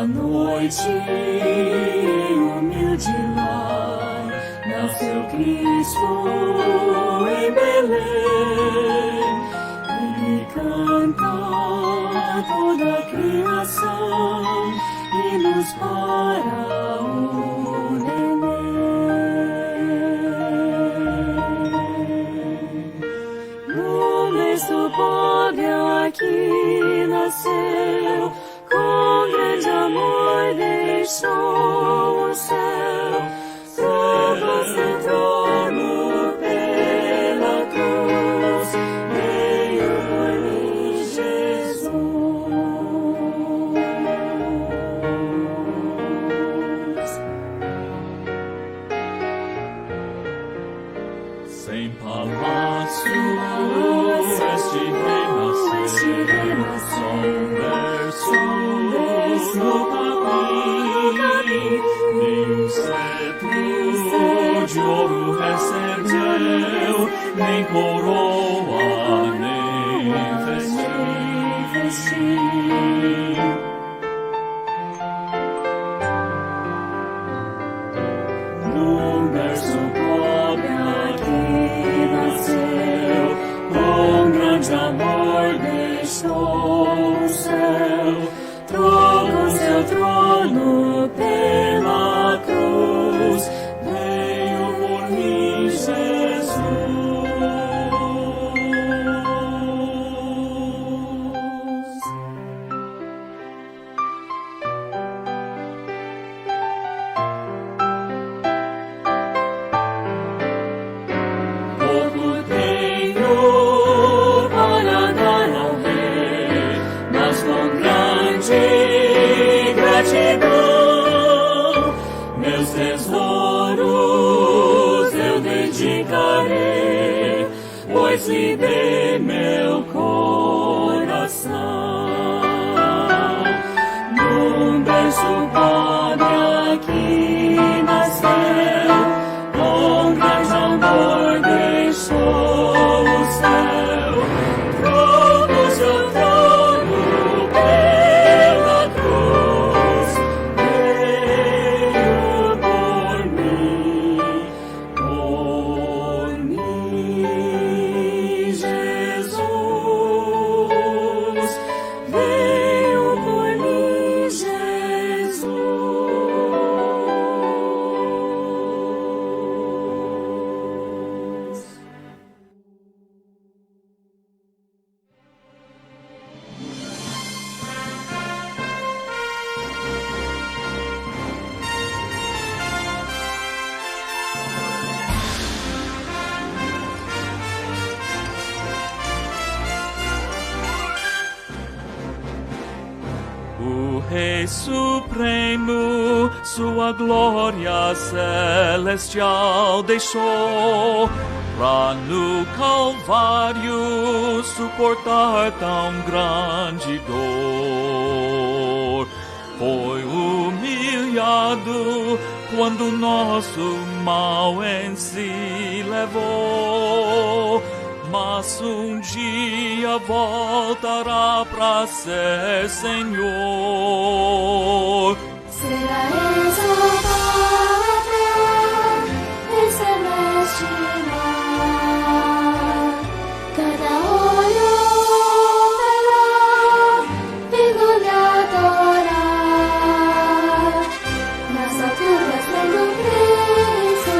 noite, humilde lá, nasceu Cristo em Belém. Ele canta toda a criação, hinos para o neném. No mês do pobre aqui nasceu, com grande amor deixou o céu, trocou seu trono pela cruz, veio por mim Jesus. Sem palácio, este rei nasceu, só um berço no capim, nem cetro de ouro recebeu, nem coroa, nem festim. Num berço pobre aqui nasceu, com grande amor deixou o céu, trocou seu trono pela cruz, veio por mim Jesus. Pouco tenho para dar ao Rei, mas com grande gratidão meus tesouros eu dedicarei, pois lhe dei meu coração. Num berço pobre aqui nasceu, com grande amor deixou o céu, trocou seu trono pela cruz, veio por mim Jesus, veio por mim Jesus. O Rei Supremo sua glória celestial deixou, pra no Calvário suportar tão grande dor. Foi humilhado quando nosso mal em si levou, mas um dia voltará pra ser Senhor. Será exaltado em celeste lar, cada olho verá, vindo lhe adorar. Nas alturas vendo Cristo,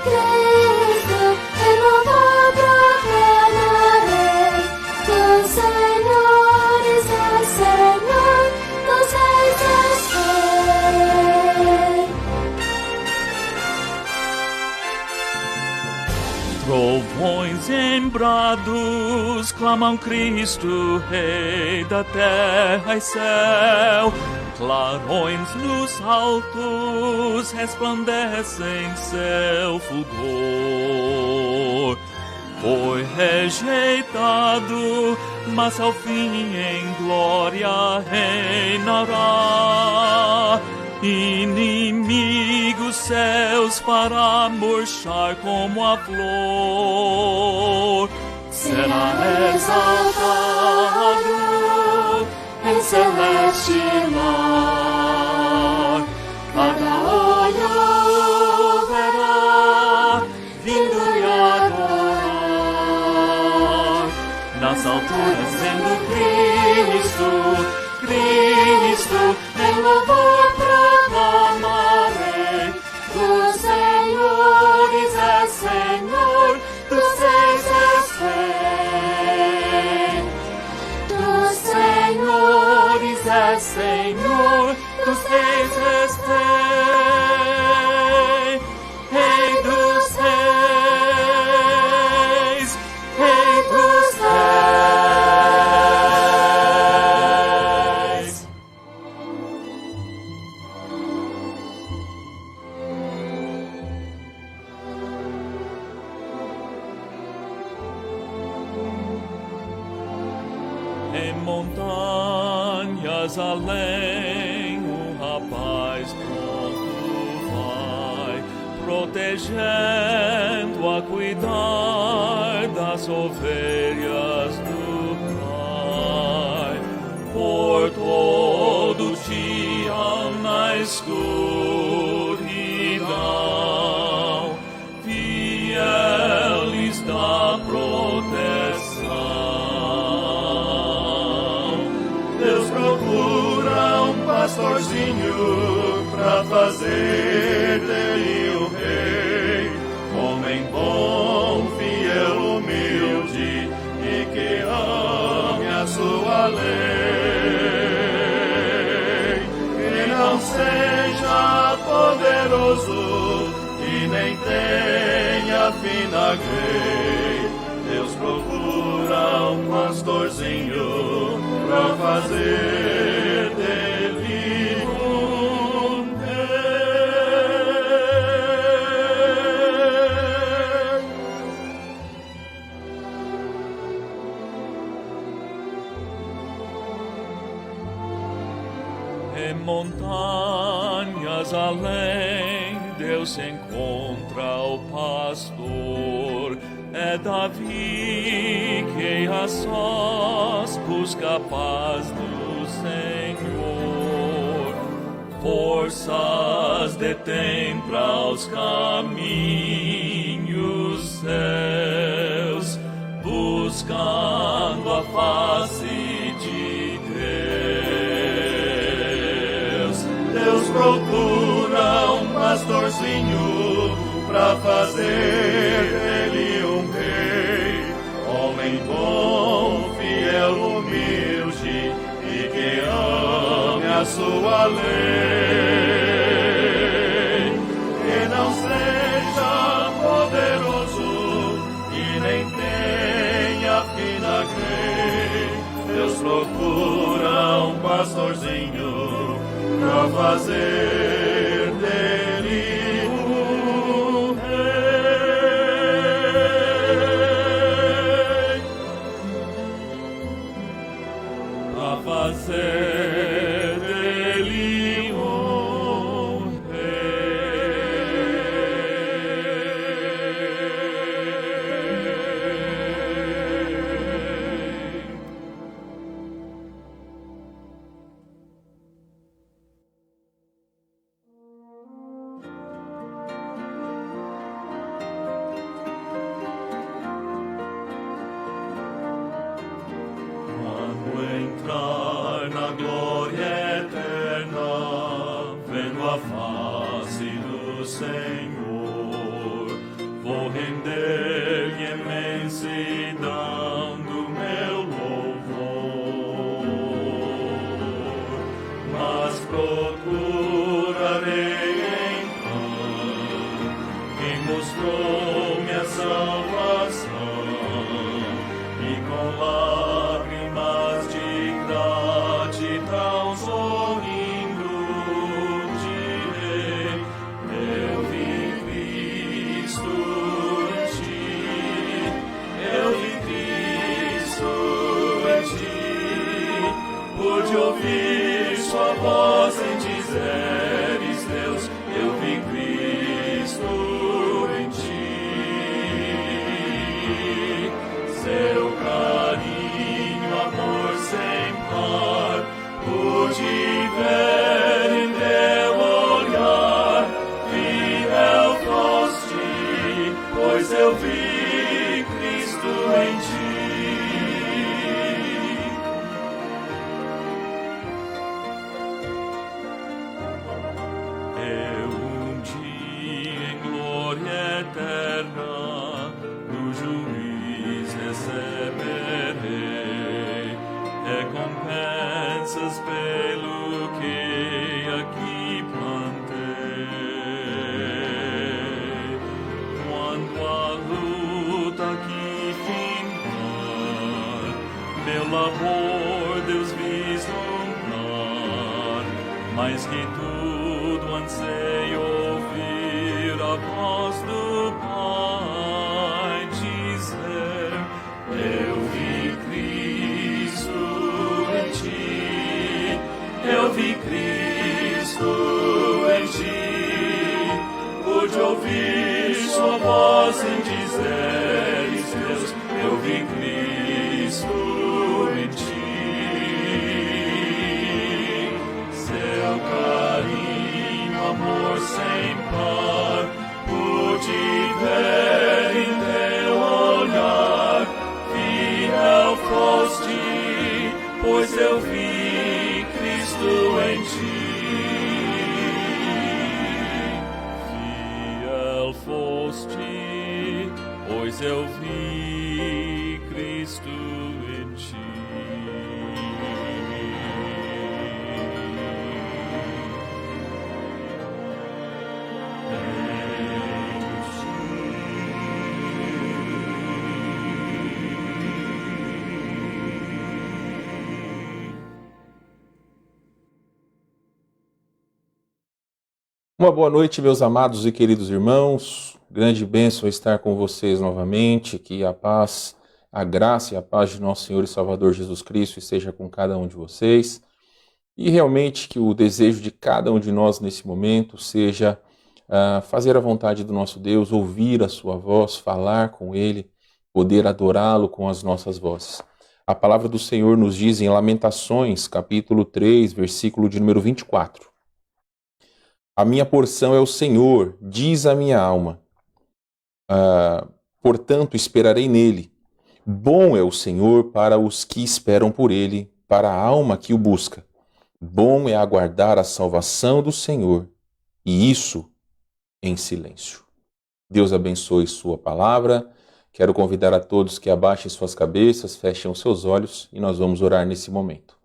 Cristo, renovado proclamarei, tu Senhores é Senhor, dos reis és Rei. Trovões em brados clamam Cristo, Rei da terra e céu. Clarões nos altos resplandecem seu fulgor. Foi rejeitado, mas ao fim em glória reinará. Inimigos seus fará murchar como a flor. Será exaltado em celeste lar. Cada olho verá, vindo lhe adorar. Nas alturas vendo Cristo, Cristo, em louvor proclamarei. Dos senhores é Senhor, dos reis é Rei. Dos senhores é Senhor, dos reis é Rei. Rei dos reis, Rei dos reis. Em montanhas além, um rapaz pronto vai, protegendo a cuidar das ovelhas do Pai. Por todo dia na escuridão, fiel lhes dá proteção. Deus procura um pastorzinho pra fazer dele o rei, homem bom, fiel, humilde e que ame a sua lei. Que não seja poderoso e nem tenha fina grei. Deus procura um pastorzinho pra fazer dele um rei. Em montanhas além, Deus encontra o pastor. É Davi que a sós busca a paz do Senhor. Forças detém para os caminhos seus, buscando a face de Deus. Deus procura um pastorzinho pra fazer dele um rei, homem bom, fiel, humilde e que ame a sua lei. Que não seja poderoso e nem tenha fina grei. Deus procura um pastorzinho pra fazer dele um rei, pra fazer dele um entrar na glória eterna, vendo a face do Senhor, vou render-lhe imensidão do meu louvor, mas procurarei então quem mostrou-me a salvação e com lágrimas de gratidão sorrindo direi: eu vi Cristo em ti, eu vi Cristo em ti, pude ouvir sua voz em dizeres: Deus, eu vi Cristo em ti. Seu carinho, amor sem par, pois eu vi Cristo em ti. Eu dia em glória eterna no juiz receberei recompensas pelo que aqui plantei. Quando a luta aqui findar, meu labor Deus vislumbrar, mais que tudo anseio ouvir a voz do Pai dizer: eu vi Cristo em ti, eu vi Cristo em ti, pude ouvir sua voz em dizeres: Deus, eu vi Cristo em ti. Seu carinho, amor sem par, pude ver em teu olhar. Fiel foste, pois eu vi Cristo em ti. Fiel foste, pois eu vi Cristo em ti. Uma boa noite, meus amados e queridos irmãos. Grande bênção estar com vocês novamente. Que a paz, a graça e a paz de nosso Senhor e Salvador Jesus Cristo esteja com cada um de vocês. E realmente que o desejo de cada um de nós nesse momento seja fazer a vontade do nosso Deus, ouvir a sua voz, falar com Ele, poder adorá-lo com as nossas vozes. A palavra do Senhor nos diz em Lamentações, capítulo 3, versículo de número 24. A minha porção é o Senhor, diz a minha alma. Portanto, esperarei nele. Bom é o Senhor para os que esperam por ele, para a alma que o busca. Bom é aguardar a salvação do Senhor, e isso em silêncio. Deus abençoe sua palavra. Quero convidar a todos que abaixem suas cabeças, fechem os seus olhos e nós vamos orar nesse momento.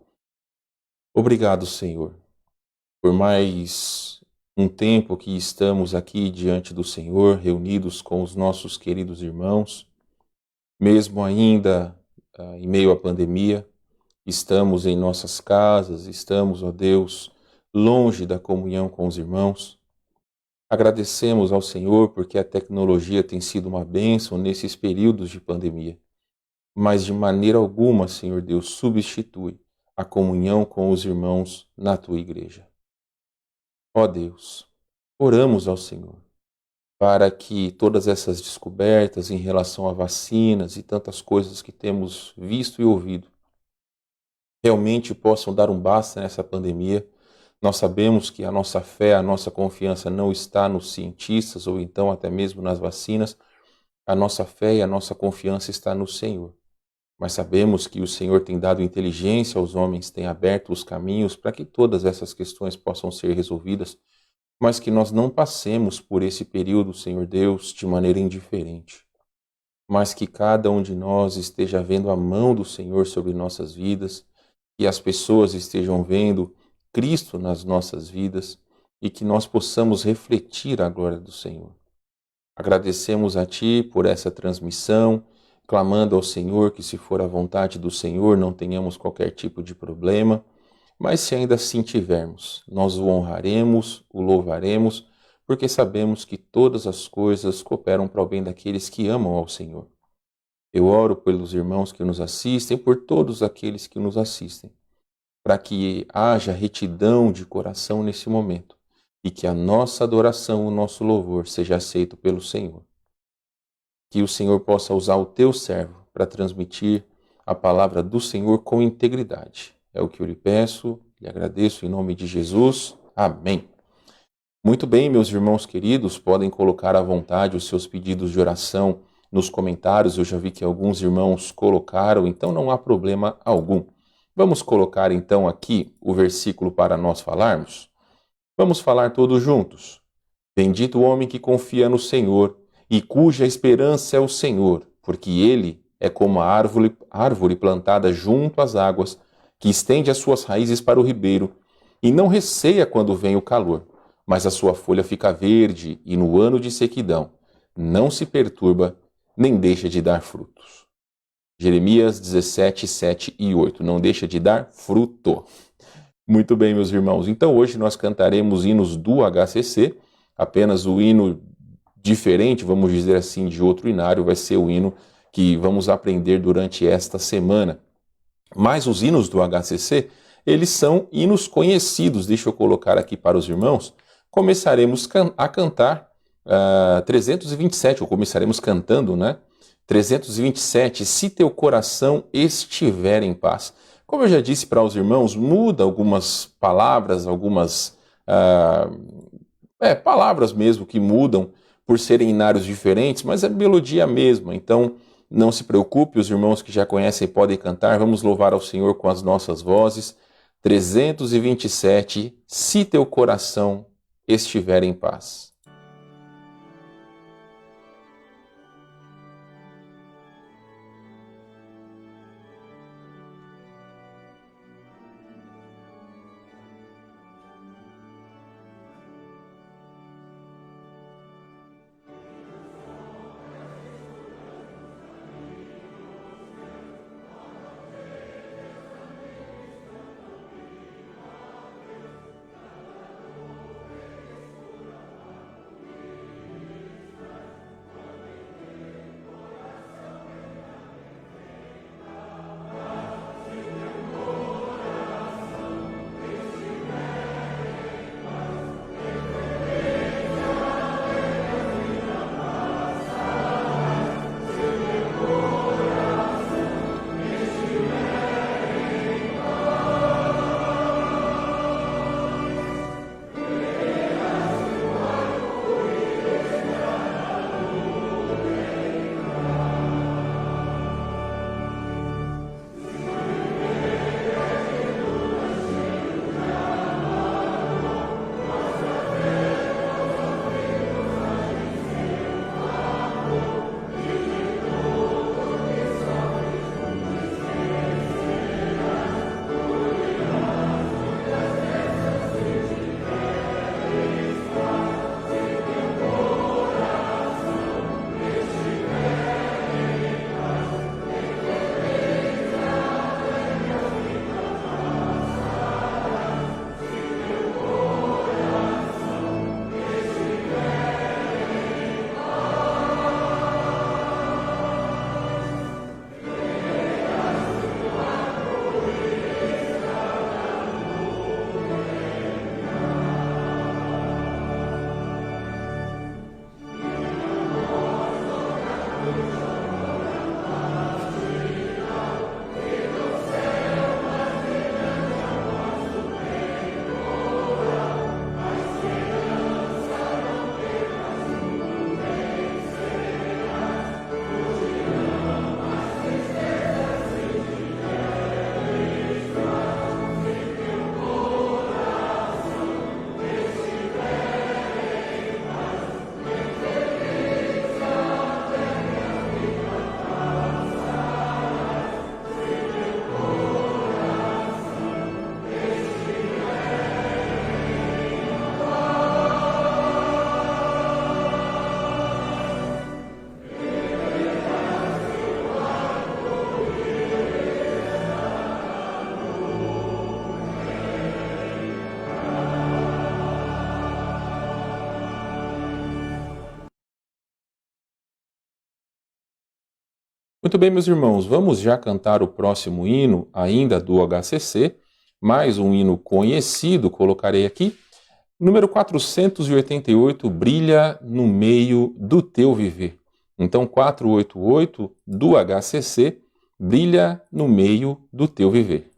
Obrigado, Senhor, por mais um tempo que estamos aqui diante do Senhor, reunidos com os nossos queridos irmãos, mesmo ainda em meio à pandemia, estamos em nossas casas, estamos, ó Deus, longe da comunhão com os irmãos. Agradecemos ao Senhor porque a tecnologia tem sido uma bênção nesses períodos de pandemia, mas de maneira alguma, Senhor Deus, substitui a comunhão com os irmãos na Tua igreja. Ó Deus, oramos ao Senhor para que todas essas descobertas em relação a vacinas e tantas coisas que temos visto e ouvido realmente possam dar um basta nessa pandemia. Nós sabemos que a nossa fé, a nossa confiança não está nos cientistas ou então até mesmo nas vacinas. A nossa fé e a nossa confiança está no Senhor. Mas sabemos que o Senhor tem dado inteligência aos homens, tem aberto os caminhos para que todas essas questões possam ser resolvidas, mas que nós não passemos por esse período, Senhor Deus, de maneira indiferente, mas que cada um de nós esteja vendo a mão do Senhor sobre nossas vidas, que as pessoas estejam vendo Cristo nas nossas vidas e que nós possamos refletir a glória do Senhor. Agradecemos a Ti por essa transmissão, clamando ao Senhor que, se for a vontade do Senhor, não tenhamos qualquer tipo de problema, mas se ainda assim tivermos, nós o honraremos, o louvaremos, porque sabemos que todas as coisas cooperam para o bem daqueles que amam ao Senhor. Eu oro pelos irmãos que nos assistem, por todos aqueles que nos assistem, para que haja retidão de coração nesse momento e que a nossa adoração, o nosso louvor seja aceito pelo Senhor. Que o Senhor possa usar o teu servo para transmitir a palavra do Senhor com integridade. É o que eu lhe peço, lhe agradeço em nome de Jesus. Amém. Muito bem, meus irmãos queridos, podem colocar à vontade os seus pedidos de oração nos comentários. Eu já vi que alguns irmãos colocaram, então não há problema algum. Vamos colocar então aqui o versículo para nós falarmos? Vamos falar todos juntos. Bendito o homem que confia no Senhor e cuja esperança é o Senhor, porque ele é como a árvore plantada junto às águas, que estende as suas raízes para o ribeiro e não receia quando vem o calor, mas a sua folha fica verde e no ano de sequidão não se perturba nem deixa de dar frutos. Jeremias 17, 7 e 8. Não deixa de dar fruto. Muito bem, meus irmãos. Então hoje nós cantaremos hinos do HCC, apenas o hino diferente, vamos dizer assim, de outro hinário, vai ser o hino que vamos aprender durante esta semana. Mas os hinos do HCC, eles são hinos conhecidos. Deixa eu colocar aqui para os irmãos. Começaremos a cantar 327, ou começaremos cantando, né? 327, se teu coração estiver em paz. Como eu já disse para os irmãos, muda algumas palavras, algumas palavras mesmo que mudam por serem inários diferentes, mas a melodia é a mesma. Então, não se preocupe, os irmãos que já conhecem podem cantar. Vamos louvar ao Senhor com as nossas vozes. 327, se teu coração estiver em paz. Muito bem, meus irmãos, vamos já cantar o próximo hino, ainda do HCC, mais um hino conhecido, colocarei aqui. Número 488, Brilha no Meio do Teu Viver. Então, 488 do HCC, Brilha no Meio do Teu Viver.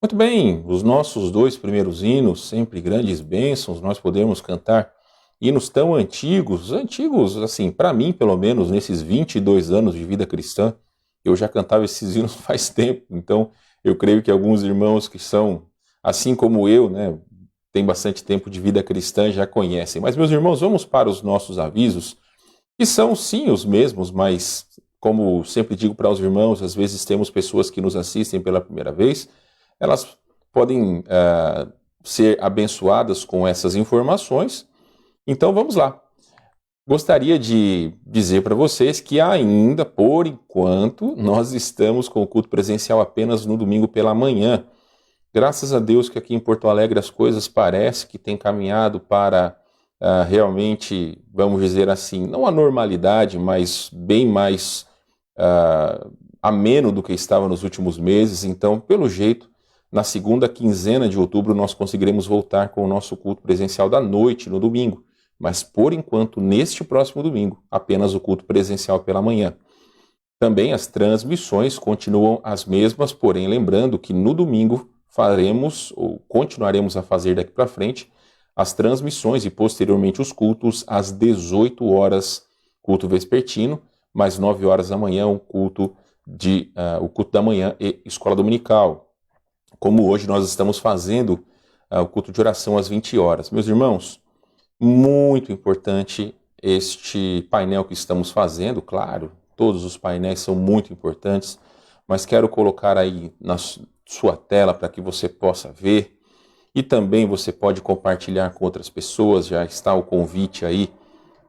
Muito bem, os nossos 2 primeiros hinos, sempre grandes bênçãos, nós podemos cantar hinos tão antigos, assim, para mim, pelo menos, nesses 22 anos de vida cristã, eu já cantava esses hinos faz tempo, então eu creio que alguns irmãos que são, assim como eu, né, tem bastante tempo de vida cristã, já conhecem. Mas, meus irmãos, vamos para os nossos avisos, que são, sim, os mesmos, mas, como sempre digo para os irmãos, às vezes temos pessoas que nos assistem pela primeira vez, elas podem ser abençoadas com essas informações. Então, vamos lá. Gostaria de dizer para vocês que ainda, por enquanto, nós estamos com o culto presencial apenas no domingo pela manhã. Graças a Deus que aqui em Porto Alegre as coisas parece que têm caminhado para realmente, vamos dizer assim, não a normalidade, mas bem mais ameno do que estava nos últimos meses. Então, pelo jeito, na segunda quinzena de outubro nós conseguiremos voltar com o nosso culto presencial da noite, no domingo. Mas, por enquanto, neste próximo domingo, apenas o culto presencial pela manhã. Também as transmissões continuam as mesmas, porém, lembrando que no domingo faremos, ou continuaremos a fazer daqui para frente, as transmissões e posteriormente os cultos às 18 horas, culto vespertino, mais 9 horas da manhã, o culto da manhã e escola dominical. Como hoje nós estamos fazendo o culto de oração às 20 horas. Meus irmãos, muito importante este painel que estamos fazendo, claro, todos os painéis são muito importantes, mas quero colocar aí na sua tela para que você possa ver, e também você pode compartilhar com outras pessoas, já está o convite aí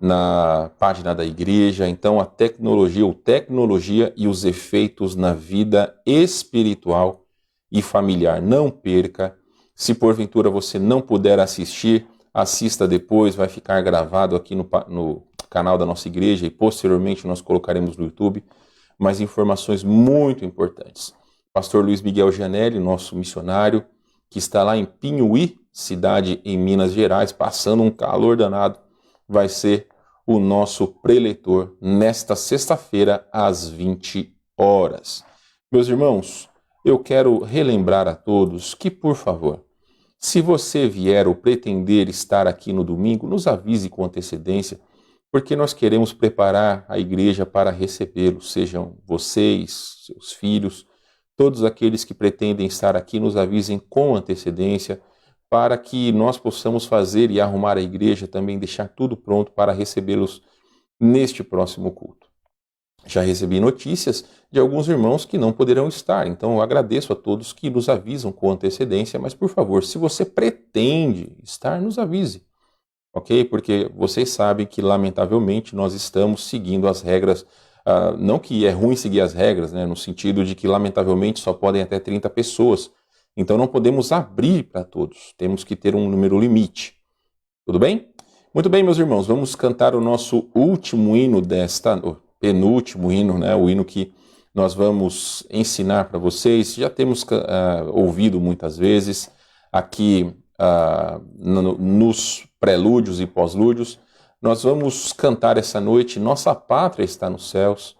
na página da igreja. Então, a tecnologia e os efeitos na vida espiritual e familiar. Não perca. Se porventura você não puder assistir, assista depois, vai ficar gravado aqui no canal da nossa igreja e posteriormente nós colocaremos no YouTube, mas informações muito importantes. Pastor Luiz Miguel Gianelli, nosso missionário, que está lá em Pinhuí, cidade em Minas Gerais, passando um calor danado, vai ser o nosso preletor nesta sexta-feira às 20 horas. Meus irmãos, eu quero relembrar a todos que, por favor, se você vier ou pretender estar aqui no domingo, nos avise com antecedência, porque nós queremos preparar a igreja para recebê-los, sejam vocês, seus filhos, todos aqueles que pretendem estar aqui, nos avisem com antecedência, para que nós possamos fazer e arrumar a igreja, também deixar tudo pronto para recebê-los neste próximo culto. Já recebi notícias de alguns irmãos que não poderão estar, então eu agradeço a todos que nos avisam com antecedência, mas por favor, se você pretende estar, nos avise, ok? Porque vocês sabem que lamentavelmente nós estamos seguindo as regras, não que é ruim seguir as regras, né, no sentido de que lamentavelmente só podem até 30 pessoas, então não podemos abrir para todos, temos que ter um número limite, tudo bem? Muito bem, meus irmãos, vamos cantar o nosso último hino penúltimo hino, né? O hino que nós vamos ensinar para vocês. Já temos ouvido muitas vezes aqui nos prelúdios e pós-lúdios. Nós vamos cantar essa noite Nossa Pátria está nos céus,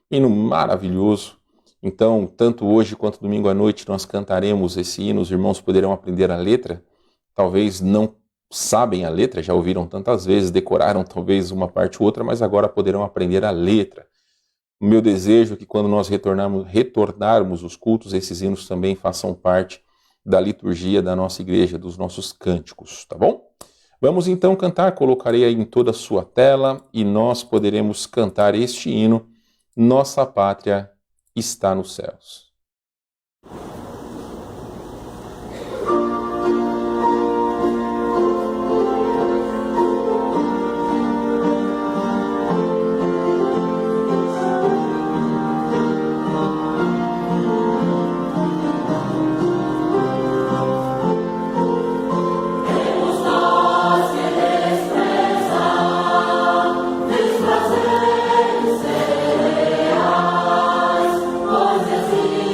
hino maravilhoso. Então, tanto hoje quanto domingo à noite nós cantaremos esse hino. Os irmãos poderão aprender a letra, talvez não sabem a letra, já ouviram tantas vezes, decoraram talvez uma parte ou outra, mas agora poderão aprender a letra. O meu desejo é que quando nós retornarmos os cultos, esses hinos também façam parte da liturgia da nossa igreja, dos nossos cânticos, tá bom? Vamos então cantar, colocarei aí em toda a sua tela e nós poderemos cantar este hino, Nossa Pátria está nos céus. Pois assim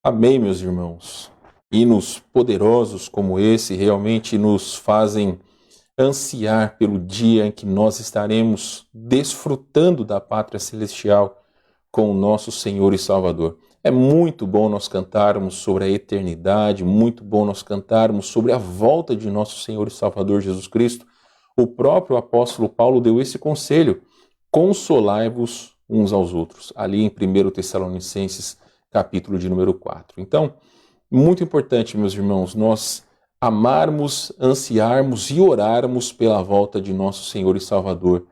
Amém, meus irmãos. Hinos poderosos como esse realmente nos fazem ansiar pelo dia em que nós estaremos desfrutando da pátria celestial com o nosso Senhor e Salvador. É muito bom nós cantarmos sobre a eternidade, muito bom nós cantarmos sobre a volta de nosso Senhor e Salvador Jesus Cristo. O próprio apóstolo Paulo deu esse conselho: consolai-vos uns aos outros, ali em 1 Tessalonicenses, capítulo de número 4. Então, muito importante, meus irmãos, nós amarmos, ansiarmos e orarmos pela volta de nosso Senhor e Salvador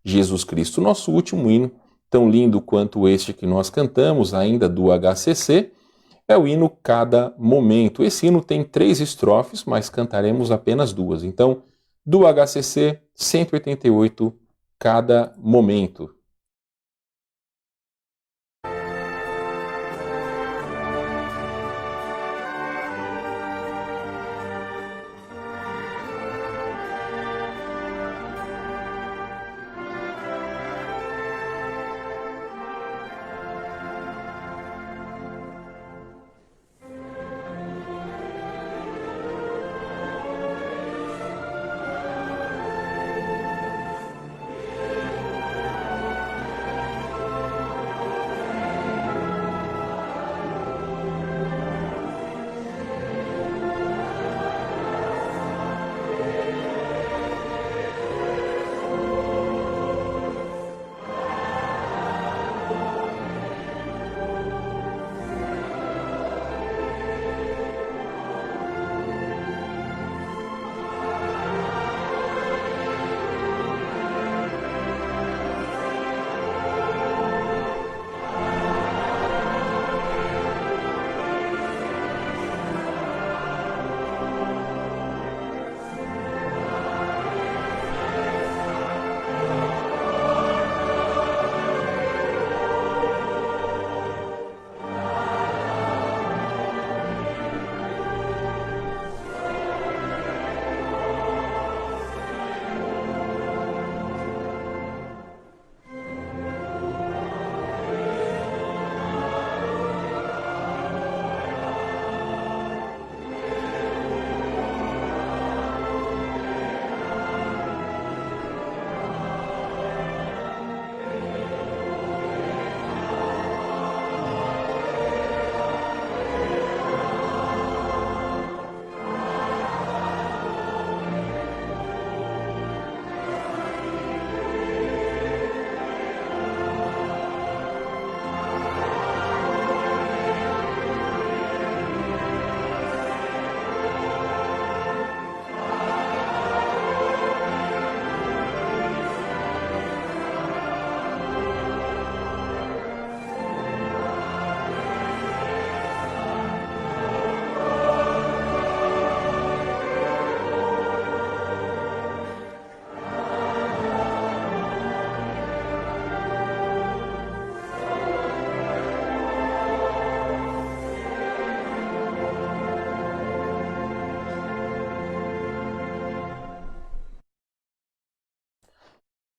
Jesus Cristo. O nosso último hino, tão lindo quanto este que nós cantamos, ainda do HCC, é o hino Cada Momento. Esse hino tem 3 estrofes, mas cantaremos apenas 2. Então, do HCC 188, Cada Momento.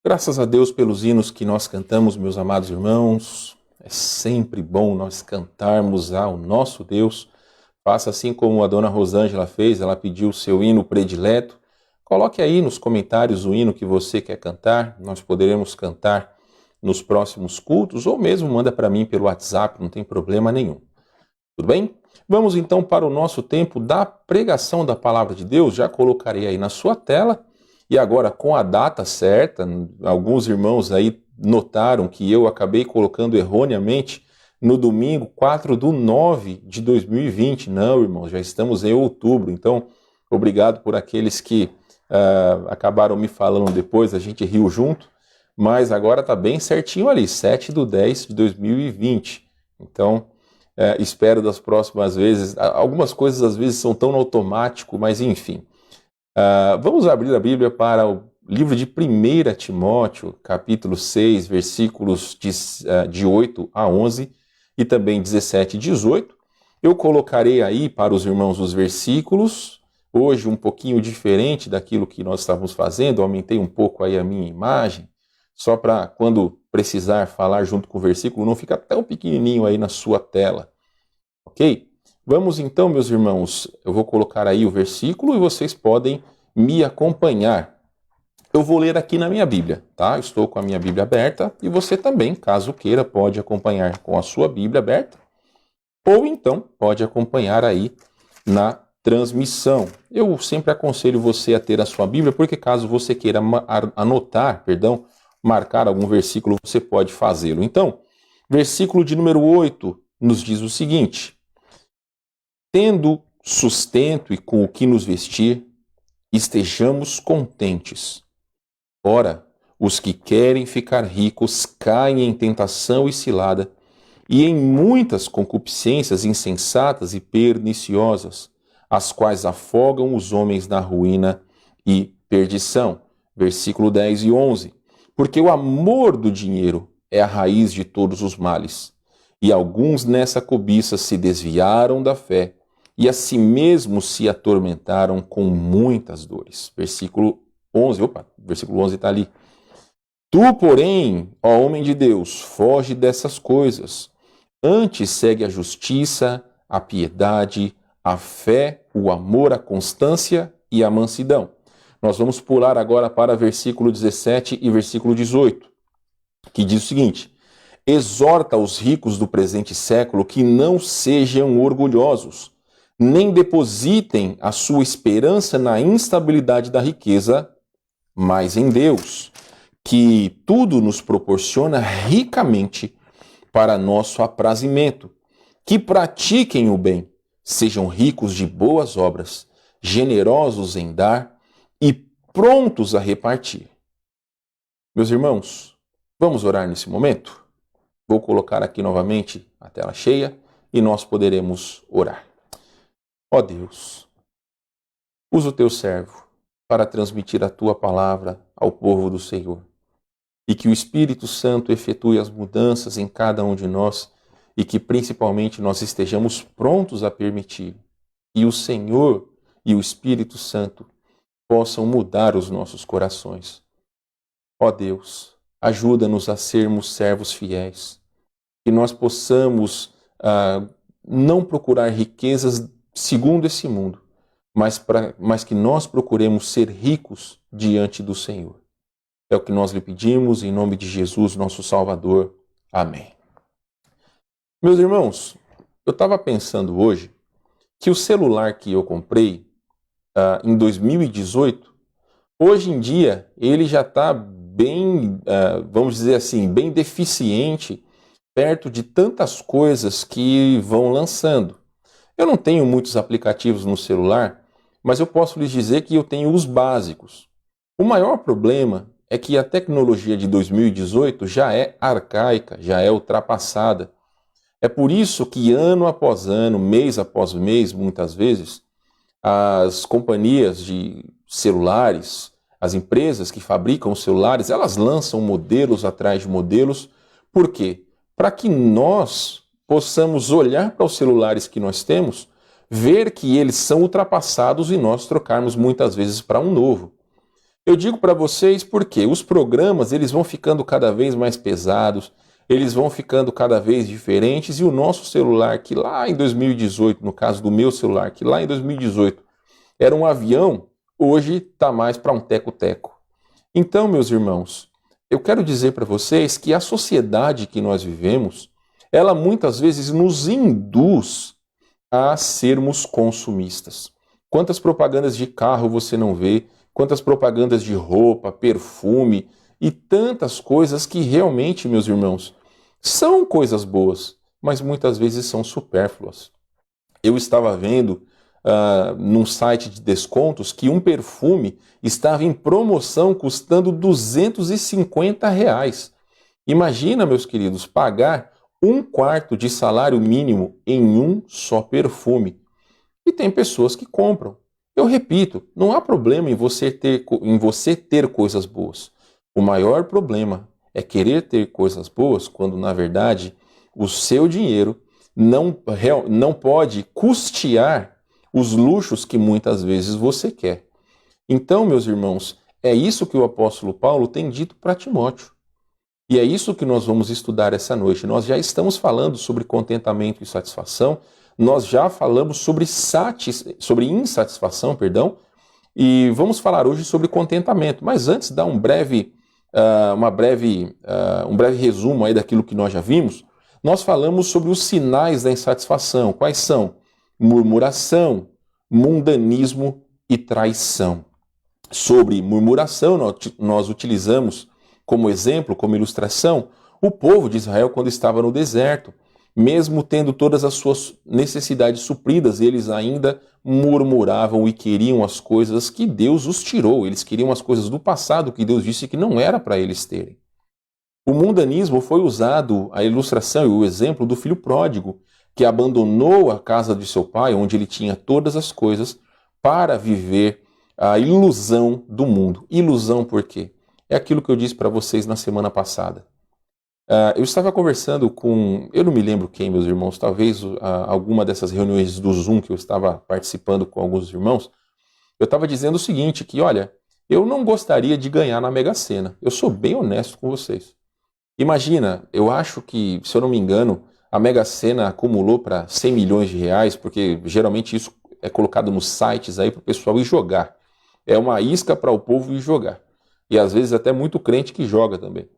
Graças a Deus pelos hinos que nós cantamos, meus amados irmãos. É sempre bom nós cantarmos ao nosso Deus. Faça assim como a dona Rosângela fez, ela pediu o seu hino predileto. Coloque aí nos comentários o hino que você quer cantar, nós poderemos cantar nos próximos cultos, ou mesmo manda para mim pelo WhatsApp, não tem problema nenhum. Tudo bem? Vamos então para o nosso tempo da pregação da Palavra de Deus. Já colocarei aí na sua tela. E agora, com a data certa, alguns irmãos aí notaram que eu acabei colocando erroneamente no domingo 4/9/2020. Não, irmãos, já estamos em outubro. Então, obrigado por aqueles que acabaram me falando depois, a gente riu junto. Mas agora está bem certinho ali, 7/10/2020. Então, espero das próximas vezes. Algumas coisas às vezes são tão no automático, mas enfim. Vamos abrir a Bíblia para o livro de 1 Timóteo, capítulo 6, versículos de 8 a 11 e também 17 e 18. Eu colocarei aí para os irmãos os versículos, hoje um pouquinho diferente daquilo que nós estávamos fazendo, aumentei um pouco aí a minha imagem, só para quando precisar falar junto com o versículo, não fica tão pequenininho aí na sua tela. Ok? Vamos então, meus irmãos, eu vou colocar aí o versículo e vocês podem me acompanhar. Eu vou ler aqui na minha Bíblia, tá? Eu estou com a minha Bíblia aberta e você também, caso queira, pode acompanhar com a sua Bíblia aberta ou então pode acompanhar aí na transmissão. Eu sempre aconselho você a ter a sua Bíblia, porque caso você queira marcar algum versículo, você pode fazê-lo. Então, versículo de número 8 nos diz o seguinte: tendo sustento e com o que nos vestir, estejamos contentes. Ora, os que querem ficar ricos caem em tentação e cilada, e em muitas concupiscências insensatas e perniciosas, as quais afogam os homens na ruína e perdição. Versículo 10 e 11. Porque o amor do dinheiro é a raiz de todos os males, e alguns nessa cobiça se desviaram da fé, e a si mesmos se atormentaram com muitas dores. Versículo 11 está ali. Tu, porém, ó homem de Deus, foge dessas coisas. Antes segue a justiça, a piedade, a fé, o amor, a constância e a mansidão. Nós vamos pular agora para versículo 17 e versículo 18, que diz o seguinte: exorta os ricos do presente século que não sejam orgulhosos, nem depositem a sua esperança na instabilidade da riqueza, mas em Deus, que tudo nos proporciona ricamente para nosso aprazimento, que pratiquem o bem, sejam ricos de boas obras, generosos em dar e prontos a repartir. Meus irmãos, vamos orar nesse momento? Vou colocar aqui novamente a tela cheia e nós poderemos orar. Ó Deus, usa o teu servo para transmitir a tua palavra ao povo do Senhor, e que o Espírito Santo efetue as mudanças em cada um de nós e que principalmente nós estejamos prontos a permitir, e o Senhor e o Espírito Santo possam mudar os nossos corações. Ó Deus, ajuda-nos a sermos servos fiéis, que nós possamos não procurar riquezas segundo esse mundo, mas que nós procuremos ser ricos diante do Senhor. É o que nós lhe pedimos, em nome de Jesus, nosso Salvador. Amém. Meus irmãos, eu estava pensando hoje que o celular que eu comprei em 2018, hoje em dia, ele já está bem, vamos dizer assim, bem deficiente, perto de tantas coisas que vão lançando. Eu não tenho muitos aplicativos no celular, mas eu posso lhes dizer que eu tenho os básicos. O maior problema é que a tecnologia de 2018 já é arcaica, já é ultrapassada. É por isso que ano após ano, mês após mês, muitas vezes, as companhias de celulares, as empresas que fabricam os celulares, elas lançam modelos atrás de modelos. Por quê? Para que nós possamos olhar para os celulares que nós temos, ver que eles são ultrapassados e nós trocarmos muitas vezes para um novo. Eu digo para vocês porque os programas eles vão ficando cada vez mais pesados, eles vão ficando cada vez diferentes, e o nosso celular, que lá em 2018, no caso do meu celular, que lá em 2018 era um avião, hoje está mais para um teco-teco. Então, meus irmãos, eu quero dizer para vocês que a sociedade que nós vivemos, ela muitas vezes nos induz a sermos consumistas. Quantas propagandas de carro você não vê? Quantas propagandas de roupa, perfume e tantas coisas que realmente, meus irmãos, são coisas boas, mas muitas vezes são supérfluas. Eu estava vendo num site de descontos que um perfume estava em promoção custando R$250. Imagina, meus queridos, pagar 1/4 de salário mínimo em um só perfume. E tem pessoas que compram. Eu repito, não há problema em você ter coisas boas. O maior problema é querer ter coisas boas quando, na verdade, o seu dinheiro não pode custear os luxos que muitas vezes você quer. Então, meus irmãos, é isso que o apóstolo Paulo tem dito para Timóteo. E é isso que nós vamos estudar essa noite. Nós já estamos falando sobre contentamento e satisfação. Nós já falamos sobre insatisfação, perdão, e vamos falar hoje sobre contentamento. Mas antes, dar um breve resumo aí daquilo que nós já vimos. Nós falamos sobre os sinais da insatisfação. Quais são? Murmuração, mundanismo e traição. Sobre murmuração, nós utilizamos como exemplo, como ilustração, o povo de Israel quando estava no deserto. Mesmo tendo todas as suas necessidades supridas, eles ainda murmuravam e queriam as coisas que Deus os tirou. Eles queriam as coisas do passado que Deus disse que não era para eles terem. O mundanismo foi usado, a ilustração e o exemplo do filho pródigo, que abandonou a casa de seu pai, onde ele tinha todas as coisas, para viver a ilusão do mundo. Ilusão por quê? É aquilo que eu disse para vocês na semana passada. Eu estava conversando com, eu não me lembro quem, meus irmãos, talvez alguma dessas reuniões do Zoom que eu estava participando com alguns irmãos, eu estava dizendo o seguinte, que olha, eu não gostaria de ganhar na Mega Sena, eu sou bem honesto com vocês. Imagina, eu acho que, se eu não me engano, a Mega Sena acumulou para 100 milhões de reais, porque geralmente isso é colocado nos sites aí para o pessoal ir jogar. É uma isca para o povo ir jogar. E às vezes até muito crente que joga também.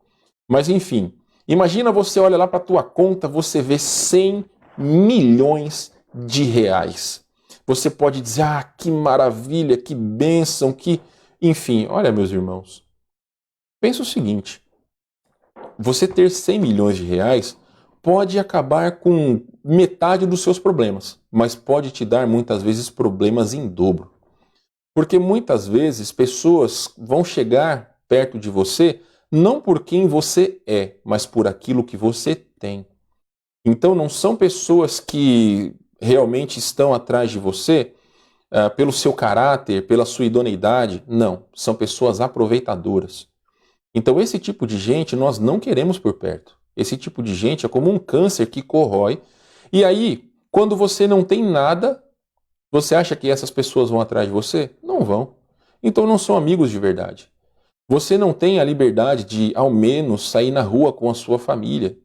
Mas enfim, imagina você olha lá para a tua conta, você vê 100 milhões de reais. Você pode dizer, que maravilha, que bênção, que... Enfim, olha meus irmãos, pensa o seguinte, você ter 100 milhões de reais pode acabar com metade dos seus problemas, mas pode te dar muitas vezes problemas em dobro. Porque muitas vezes pessoas vão chegar perto de você não por quem você é, mas por aquilo que você tem. Então não são pessoas que realmente estão atrás de você pelo seu caráter, pela sua idoneidade. Não, são pessoas aproveitadoras. Então esse tipo de gente nós não queremos por perto. Esse tipo de gente é como um câncer que corrói. E aí, quando você não tem nada, você acha que essas pessoas vão atrás de você? Não vão. Então não são amigos de verdade. Você não tem a liberdade de, ao menos, sair na rua com a sua família.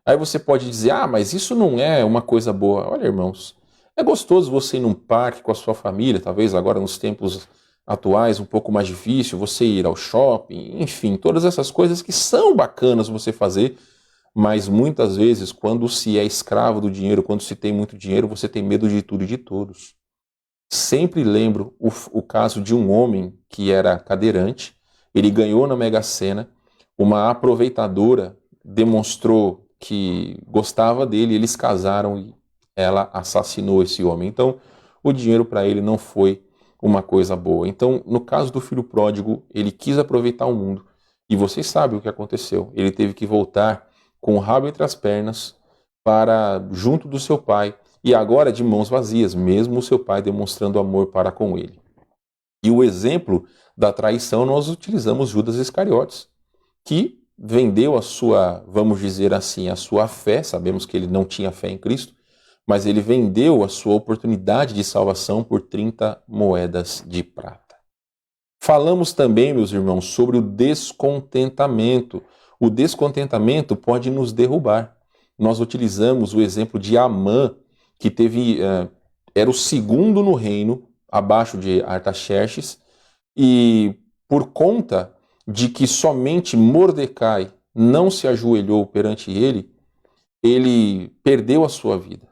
Aí você pode dizer, mas isso não é uma coisa boa. Olha, irmãos, é gostoso você ir num parque com a sua família, talvez agora nos tempos atuais um pouco mais difícil, você ir ao shopping, enfim, todas essas coisas que são bacanas você fazer, mas muitas vezes, quando se é escravo do dinheiro, quando se tem muito dinheiro, você tem medo de tudo e de todos. Sempre lembro o caso de um homem que era cadeirante, ele ganhou na Mega Sena, uma aproveitadora demonstrou que gostava dele, eles casaram e ela assassinou esse homem. Então, o dinheiro para ele não foi uma coisa boa. Então, no caso do filho pródigo, ele quis aproveitar o mundo. E vocês sabem o que aconteceu. Ele teve que voltar com o rabo entre as pernas para junto do seu pai. E agora de mãos vazias, mesmo o seu pai demonstrando amor para com ele. E o exemplo da traição nós utilizamos Judas Iscariotes, que vendeu a sua, vamos dizer assim, a sua fé, sabemos que ele não tinha fé em Cristo, mas ele vendeu a sua oportunidade de salvação por 30 moedas de prata. Falamos também, meus irmãos, sobre o descontentamento. O descontentamento pode nos derrubar. Nós utilizamos o exemplo de Amã, que era o segundo no reino, abaixo de Artaxerxes, e por conta de que somente Mordecai não se ajoelhou perante ele, ele perdeu a sua vida.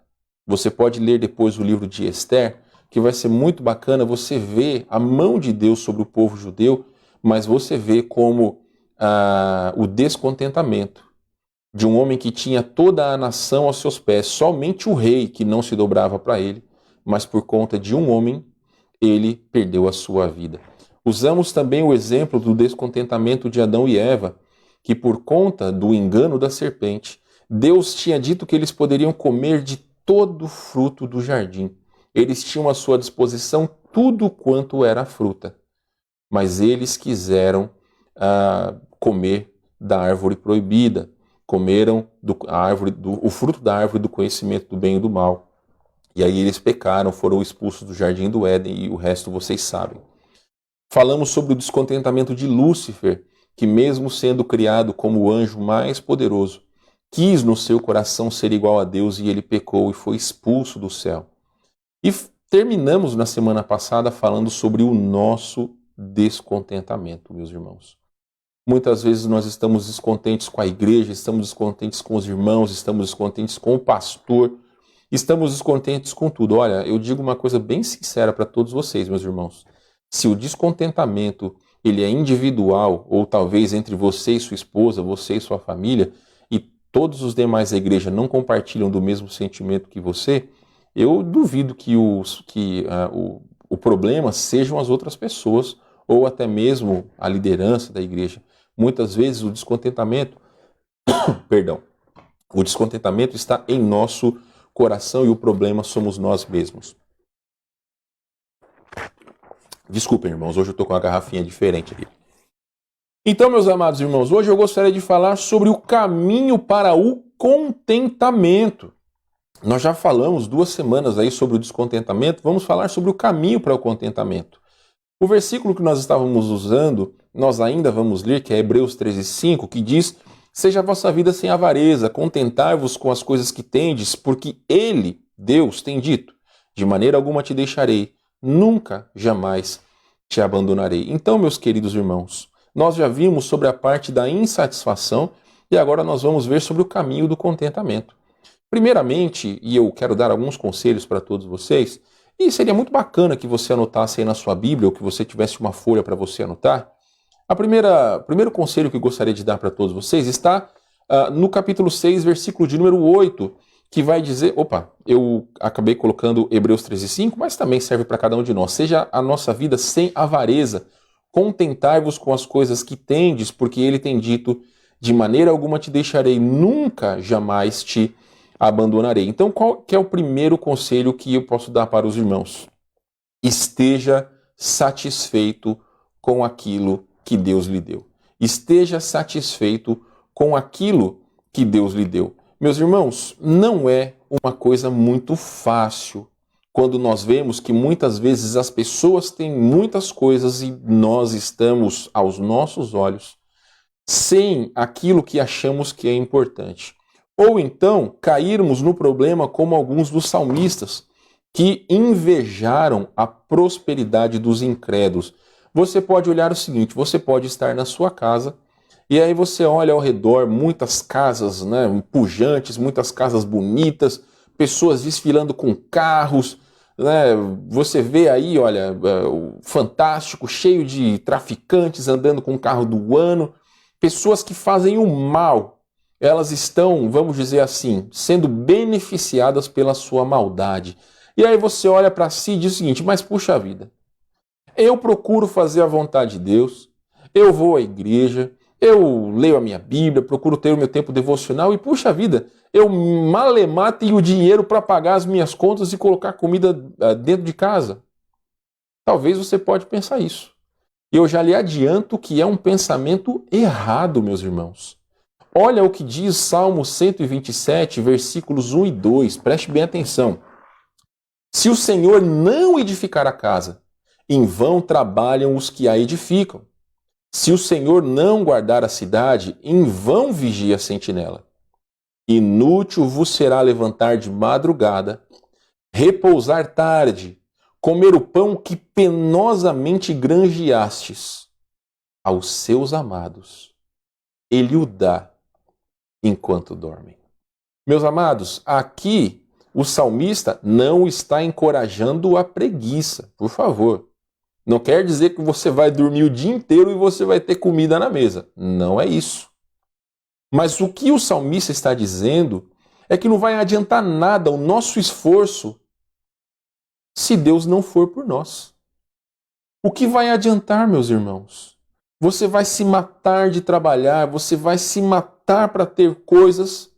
Você pode ler depois o livro de Esther, que vai ser muito bacana, você vê a mão de Deus sobre o povo judeu, mas você vê como o descontentamento de um homem que tinha toda a nação aos seus pés, somente o rei que não se dobrava para ele, mas por conta de um homem, ele perdeu a sua vida. Usamos também o exemplo do descontentamento de Adão e Eva, que por conta do engano da serpente, Deus tinha dito que eles poderiam comer de todo o fruto do jardim. Eles tinham à sua disposição tudo quanto era fruta, mas eles quiseram comer da árvore proibida, comeram o fruto da árvore do conhecimento do bem e do mal. E aí eles pecaram, foram expulsos do jardim do Éden e o resto vocês sabem. Falamos sobre o descontentamento de Lúcifer, que mesmo sendo criado como o anjo mais poderoso, quis no seu coração ser igual a Deus e ele pecou e foi expulso do céu. E terminamos na semana passada falando sobre o nosso descontentamento, meus irmãos. Muitas vezes nós estamos descontentes com a igreja, estamos descontentes com os irmãos, estamos descontentes com o pastor, estamos descontentes com tudo. Olha, eu digo uma coisa bem sincera para todos vocês, meus irmãos. Se o descontentamento ele é individual, ou talvez entre você e sua esposa, você e sua família, e todos os demais da igreja não compartilham do mesmo sentimento que você, eu duvido que o problema sejam as outras pessoas, ou até mesmo a liderança da igreja. Muitas vezes o descontentamento, o descontentamento está em nosso coração e o problema somos nós mesmos. Desculpem, irmãos, hoje eu estou com uma garrafinha diferente aqui. Então, meus amados irmãos, hoje eu gostaria de falar sobre o caminho para o contentamento. Nós já falamos 2 semanas aí sobre o descontentamento, vamos falar sobre o caminho para o contentamento. O versículo que nós estávamos usando, nós ainda vamos ler, que é Hebreus 13:5, que diz: seja a vossa vida sem avareza, contentai-vos com as coisas que tendes, porque Ele, Deus, tem dito, de maneira alguma te deixarei, nunca, jamais te abandonarei. Então, meus queridos irmãos, nós já vimos sobre a parte da insatisfação e agora nós vamos ver sobre o caminho do contentamento. Primeiramente, e eu quero dar alguns conselhos para todos vocês, e seria muito bacana que você anotasse aí na sua Bíblia ou que você tivesse uma folha para você anotar. O primeiro conselho que eu gostaria de dar para todos vocês está no capítulo 6, versículo de número 8, que vai dizer... eu acabei colocando Hebreus 13:5, mas também serve para cada um de nós. Seja a nossa vida sem avareza, contentai-vos com as coisas que tendes, porque Ele tem dito, de maneira alguma te deixarei, nunca, jamais te abandonarei. Então, qual que é o primeiro conselho que eu posso dar para os irmãos? Esteja satisfeito com aquilo que Deus lhe deu. Esteja satisfeito com aquilo que Deus lhe deu. Meus irmãos, não é uma coisa muito fácil quando nós vemos que muitas vezes as pessoas têm muitas coisas e nós estamos, aos nossos olhos, sem aquilo que achamos que é importante. Ou então cairmos no problema como alguns dos salmistas, que invejaram a prosperidade dos incrédulos. Você pode olhar o seguinte, você pode estar na sua casa e aí você olha ao redor muitas casas, né, pujantes, muitas casas bonitas, pessoas desfilando com carros, né, você vê aí, olha, fantástico, cheio de traficantes andando com o carro do ano, pessoas que fazem o mal. Elas estão, vamos dizer assim, sendo beneficiadas pela sua maldade. E aí você olha para si e diz o seguinte, mas puxa vida, eu procuro fazer a vontade de Deus, eu vou à igreja, eu leio a minha Bíblia, procuro ter o meu tempo devocional e puxa vida, eu malemar tenho o dinheiro para pagar as minhas contas e colocar comida dentro de casa. Talvez você pode pensar isso. E eu já lhe adianto que é um pensamento errado, meus irmãos. Olha o que diz Salmo 127, versículos 1 e 2. Preste bem atenção. Se o Senhor não edificar a casa, em vão trabalham os que a edificam. Se o Senhor não guardar a cidade, em vão vigia a sentinela. Inútil vos será levantar de madrugada, repousar tarde, comer o pão que penosamente granjeastes. Aos seus amados, Ele o dá enquanto dormem. Meus amados, aqui o salmista não está encorajando a preguiça, por favor. Não quer dizer que você vai dormir o dia inteiro e você vai ter comida na mesa. Não é isso. Mas o que o salmista está dizendo é que não vai adiantar nada o nosso esforço se Deus não for por nós. O que vai adiantar, meus irmãos? Você vai se matar de trabalhar, você vai se matar para ter coisas,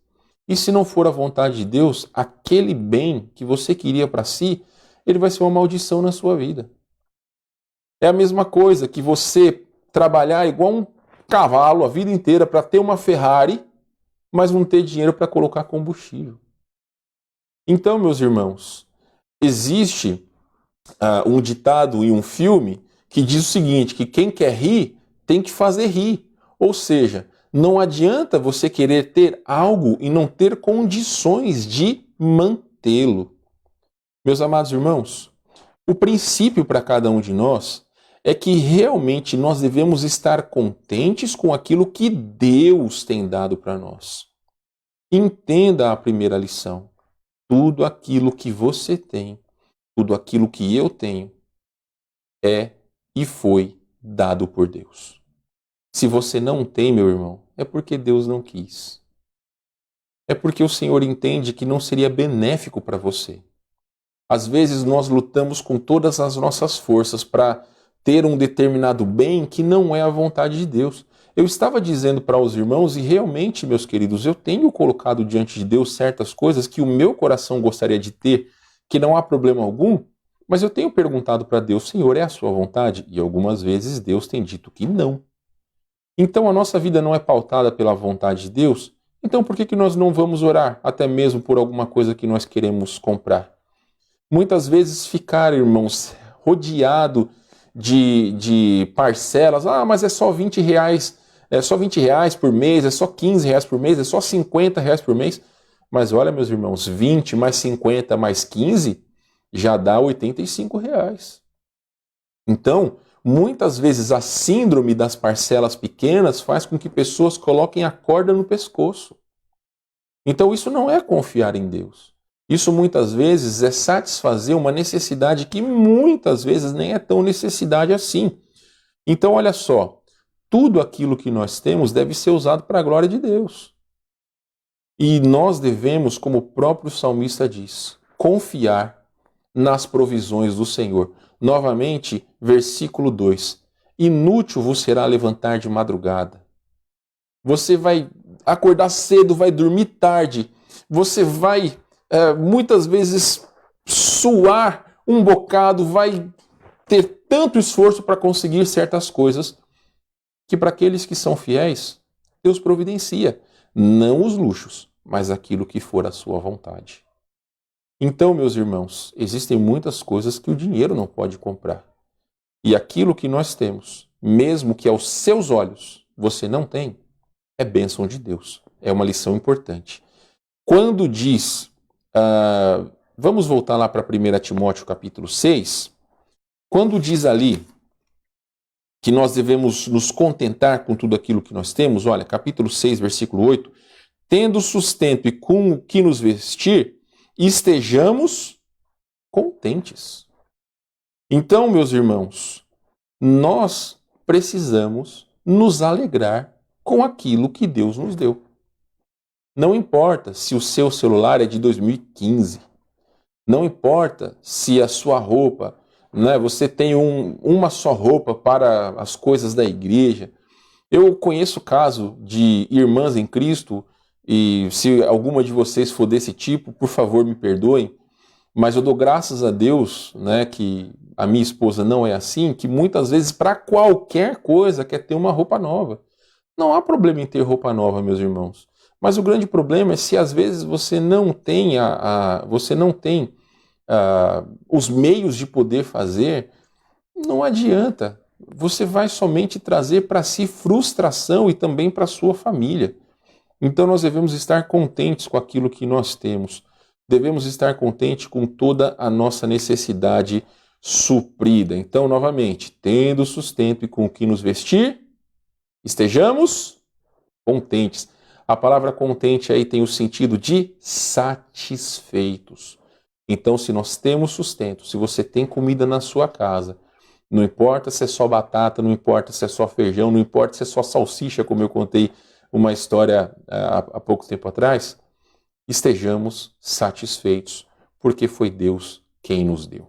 e se não for a vontade de Deus, aquele bem que você queria para si, ele vai ser uma maldição na sua vida. É a mesma coisa que você trabalhar igual um cavalo a vida inteira para ter uma Ferrari, mas não ter dinheiro para colocar combustível. Então, meus irmãos, existe um ditado em um filme que diz o seguinte, que quem quer rir tem que fazer rir. Ou seja, Não adianta você querer ter algo e não ter condições de mantê-lo. Meus amados irmãos, o princípio para cada um de nós é que realmente nós devemos estar contentes com aquilo que Deus tem dado para nós. Entenda a primeira lição. Tudo aquilo que você tem, tudo aquilo que eu tenho, é e foi dado por Deus. Se você não tem, meu irmão, é porque Deus não quis. É porque o Senhor entende que não seria benéfico para você. Às vezes nós lutamos com todas as nossas forças para ter um determinado bem que não é a vontade de Deus. Eu estava dizendo para os irmãos, e realmente, meus queridos, eu tenho colocado diante de Deus certas coisas que o meu coração gostaria de ter, que não há problema algum, mas eu tenho perguntado para Deus, Senhor, é a sua vontade? E algumas vezes Deus tem dito que não. Então a nossa vida não é pautada pela vontade de Deus? Então por que nós não vamos orar, até mesmo por alguma coisa que nós queremos comprar? Muitas vezes ficar, irmãos, rodeado de parcelas, mas é só 20 reais, é só 20 reais por mês, é só 15 reais por mês, é só 50 reais por mês. Mas olha, meus irmãos, 20 mais 50 mais 15 já dá 85 reais. Então, muitas vezes a síndrome das parcelas pequenas faz com que pessoas coloquem a corda no pescoço. Então isso não é confiar em Deus. Isso muitas vezes é satisfazer uma necessidade que muitas vezes nem é tão necessidade assim. Então olha só, tudo aquilo que nós temos deve ser usado para a glória de Deus. E nós devemos, como o próprio salmista diz, confiar nas provisões do Senhor. Novamente, versículo 2. Inútil vos será levantar de madrugada. Você vai acordar cedo, vai dormir tarde. Você vai, muitas vezes, suar um bocado, vai ter tanto esforço para conseguir certas coisas, que para aqueles que são fiéis, Deus providencia. Não os luxos, mas aquilo que for a sua vontade. Então, meus irmãos, existem muitas coisas que o dinheiro não pode comprar. E aquilo que nós temos, mesmo que aos seus olhos você não tem, é bênção de Deus. É uma lição importante. Quando diz, vamos voltar lá para 1 Timóteo capítulo 6, quando diz ali que nós devemos nos contentar com tudo aquilo que nós temos, olha, capítulo 6, versículo 8, tendo sustento e com o que nos vestir, estejamos contentes. Então, meus irmãos, nós precisamos nos alegrar com aquilo que Deus nos deu. Não importa se o seu celular é de 2015, não importa se a sua roupa, você tem uma só roupa para as coisas da igreja. Eu conheço o caso de irmãs em Cristo, e se alguma de vocês for desse tipo, por favor, me perdoem, mas eu dou graças a Deus, que a minha esposa não é assim, que muitas vezes para qualquer coisa quer ter uma roupa nova. Não há problema em ter roupa nova, meus irmãos, mas o grande problema é se às vezes você não tem, os meios de poder fazer, não adianta, você vai somente trazer para si frustração e também para a sua família. Então nós devemos estar contentes com aquilo que nós temos. Devemos estar contentes com toda a nossa necessidade suprida. Então, novamente, tendo sustento e com o que nos vestir, estejamos contentes. A palavra contente aí tem o sentido de satisfeitos. Então, se nós temos sustento, se você tem comida na sua casa, não importa se é só batata, não importa se é só feijão, não importa se é só salsicha, como eu contei uma história há pouco tempo atrás, estejamos satisfeitos, porque foi Deus quem nos deu.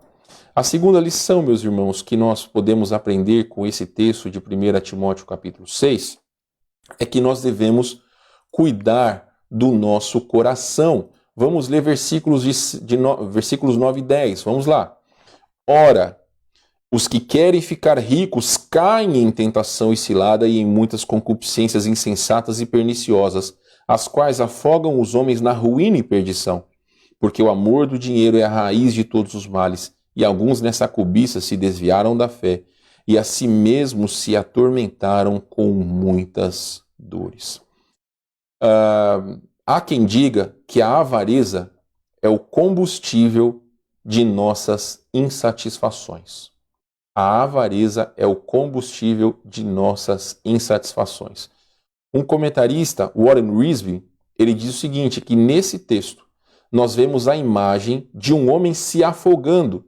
A segunda lição, meus irmãos, que nós podemos aprender com esse texto de 1 Timóteo capítulo 6, é que nós devemos cuidar do nosso coração. Vamos ler versículos 9 e 10, vamos lá. Ora, os que querem ficar ricos caem em tentação e cilada e em muitas concupiscências insensatas e perniciosas, as quais afogam os homens na ruína e perdição. Porque o amor do dinheiro é a raiz de todos os males, e alguns nessa cobiça se desviaram da fé, e a si mesmos se atormentaram com muitas dores. Há quem diga que a avareza é o combustível de nossas insatisfações. A avareza é o combustível de nossas insatisfações. Um comentarista, Warren Wiersbe, ele diz o seguinte, que nesse texto nós vemos a imagem de um homem se afogando.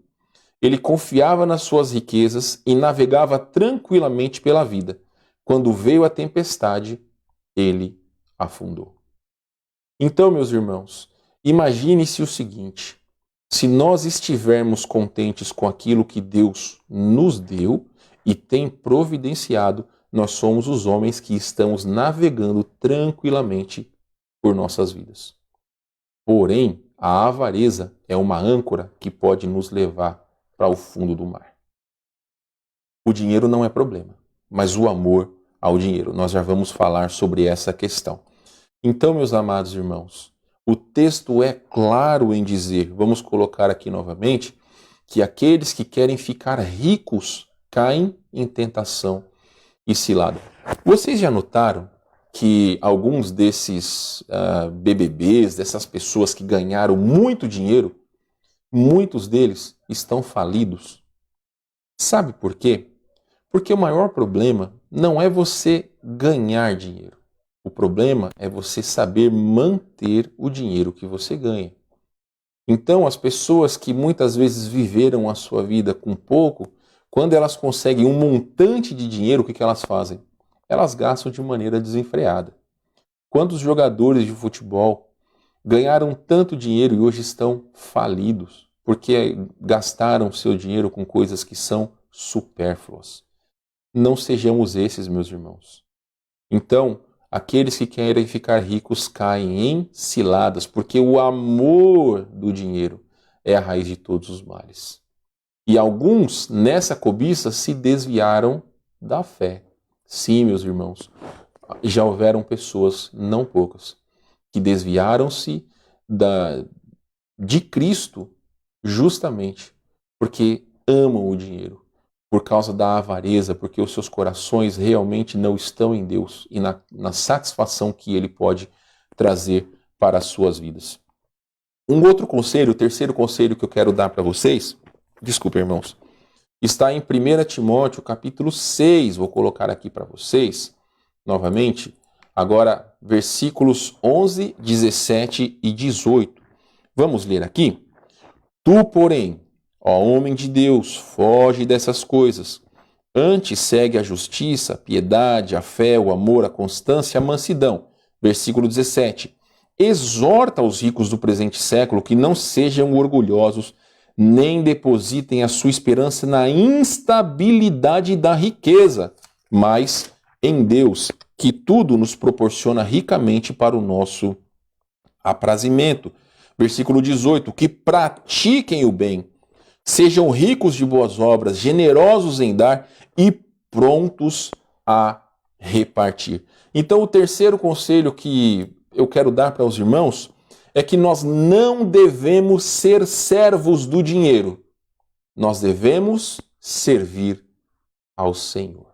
Ele confiava nas suas riquezas e navegava tranquilamente pela vida. Quando veio a tempestade, ele afundou. Então, meus irmãos, imagine-se o seguinte: se nós estivermos contentes com aquilo que Deus nos deu e tem providenciado, nós somos os homens que estamos navegando tranquilamente por nossas vidas. Porém, a avareza é uma âncora que pode nos levar para o fundo do mar. O dinheiro não é problema, mas o amor ao dinheiro. Nós já vamos falar sobre essa questão. Então, meus amados irmãos, o texto é claro em dizer, vamos colocar aqui novamente, que aqueles que querem ficar ricos caem em tentação e cilada. Vocês já notaram que alguns desses BBBs, dessas pessoas que ganharam muito dinheiro, muitos deles estão falidos? Sabe por quê? Porque o maior problema não é você ganhar dinheiro. O problema é você saber manter o dinheiro que você ganha. Então, as pessoas que muitas vezes viveram a sua vida com pouco, quando elas conseguem um montante de dinheiro, o que elas fazem? Elas gastam de maneira desenfreada. Quantos jogadores de futebol ganharam tanto dinheiro e hoje estão falidos, porque gastaram seu dinheiro com coisas que são supérfluas? Não sejamos esses, meus irmãos. Então, aqueles que querem ficar ricos caem em ciladas, porque o amor do dinheiro é a raiz de todos os males. E alguns, nessa cobiça, se desviaram da fé. Sim, meus irmãos, já houveram pessoas, não poucas, que desviaram-se de Cristo justamente porque amam o dinheiro, por causa da avareza, porque os seus corações realmente não estão em Deus e na satisfação que Ele pode trazer para as suas vidas. Um outro conselho, o terceiro conselho que eu quero dar para vocês, desculpa, irmãos, está em 1 Timóteo, capítulo 6, vou colocar aqui para vocês, novamente, agora versículos 11, 17 e 18. Vamos ler aqui? Tu, porém, ó homem de Deus, foge dessas coisas. Antes segue a justiça, a piedade, a fé, o amor, a constância, a mansidão. Versículo 17. Exorta os ricos do presente século que não sejam orgulhosos, nem depositem a sua esperança na instabilidade da riqueza, mas em Deus, que tudo nos proporciona ricamente para o nosso aprazimento. Versículo 18. Que pratiquem o bem, sejam ricos de boas obras, generosos em dar e prontos a repartir. Então, o terceiro conselho que eu quero dar para os irmãos é que nós não devemos ser servos do dinheiro. Nós devemos servir ao Senhor.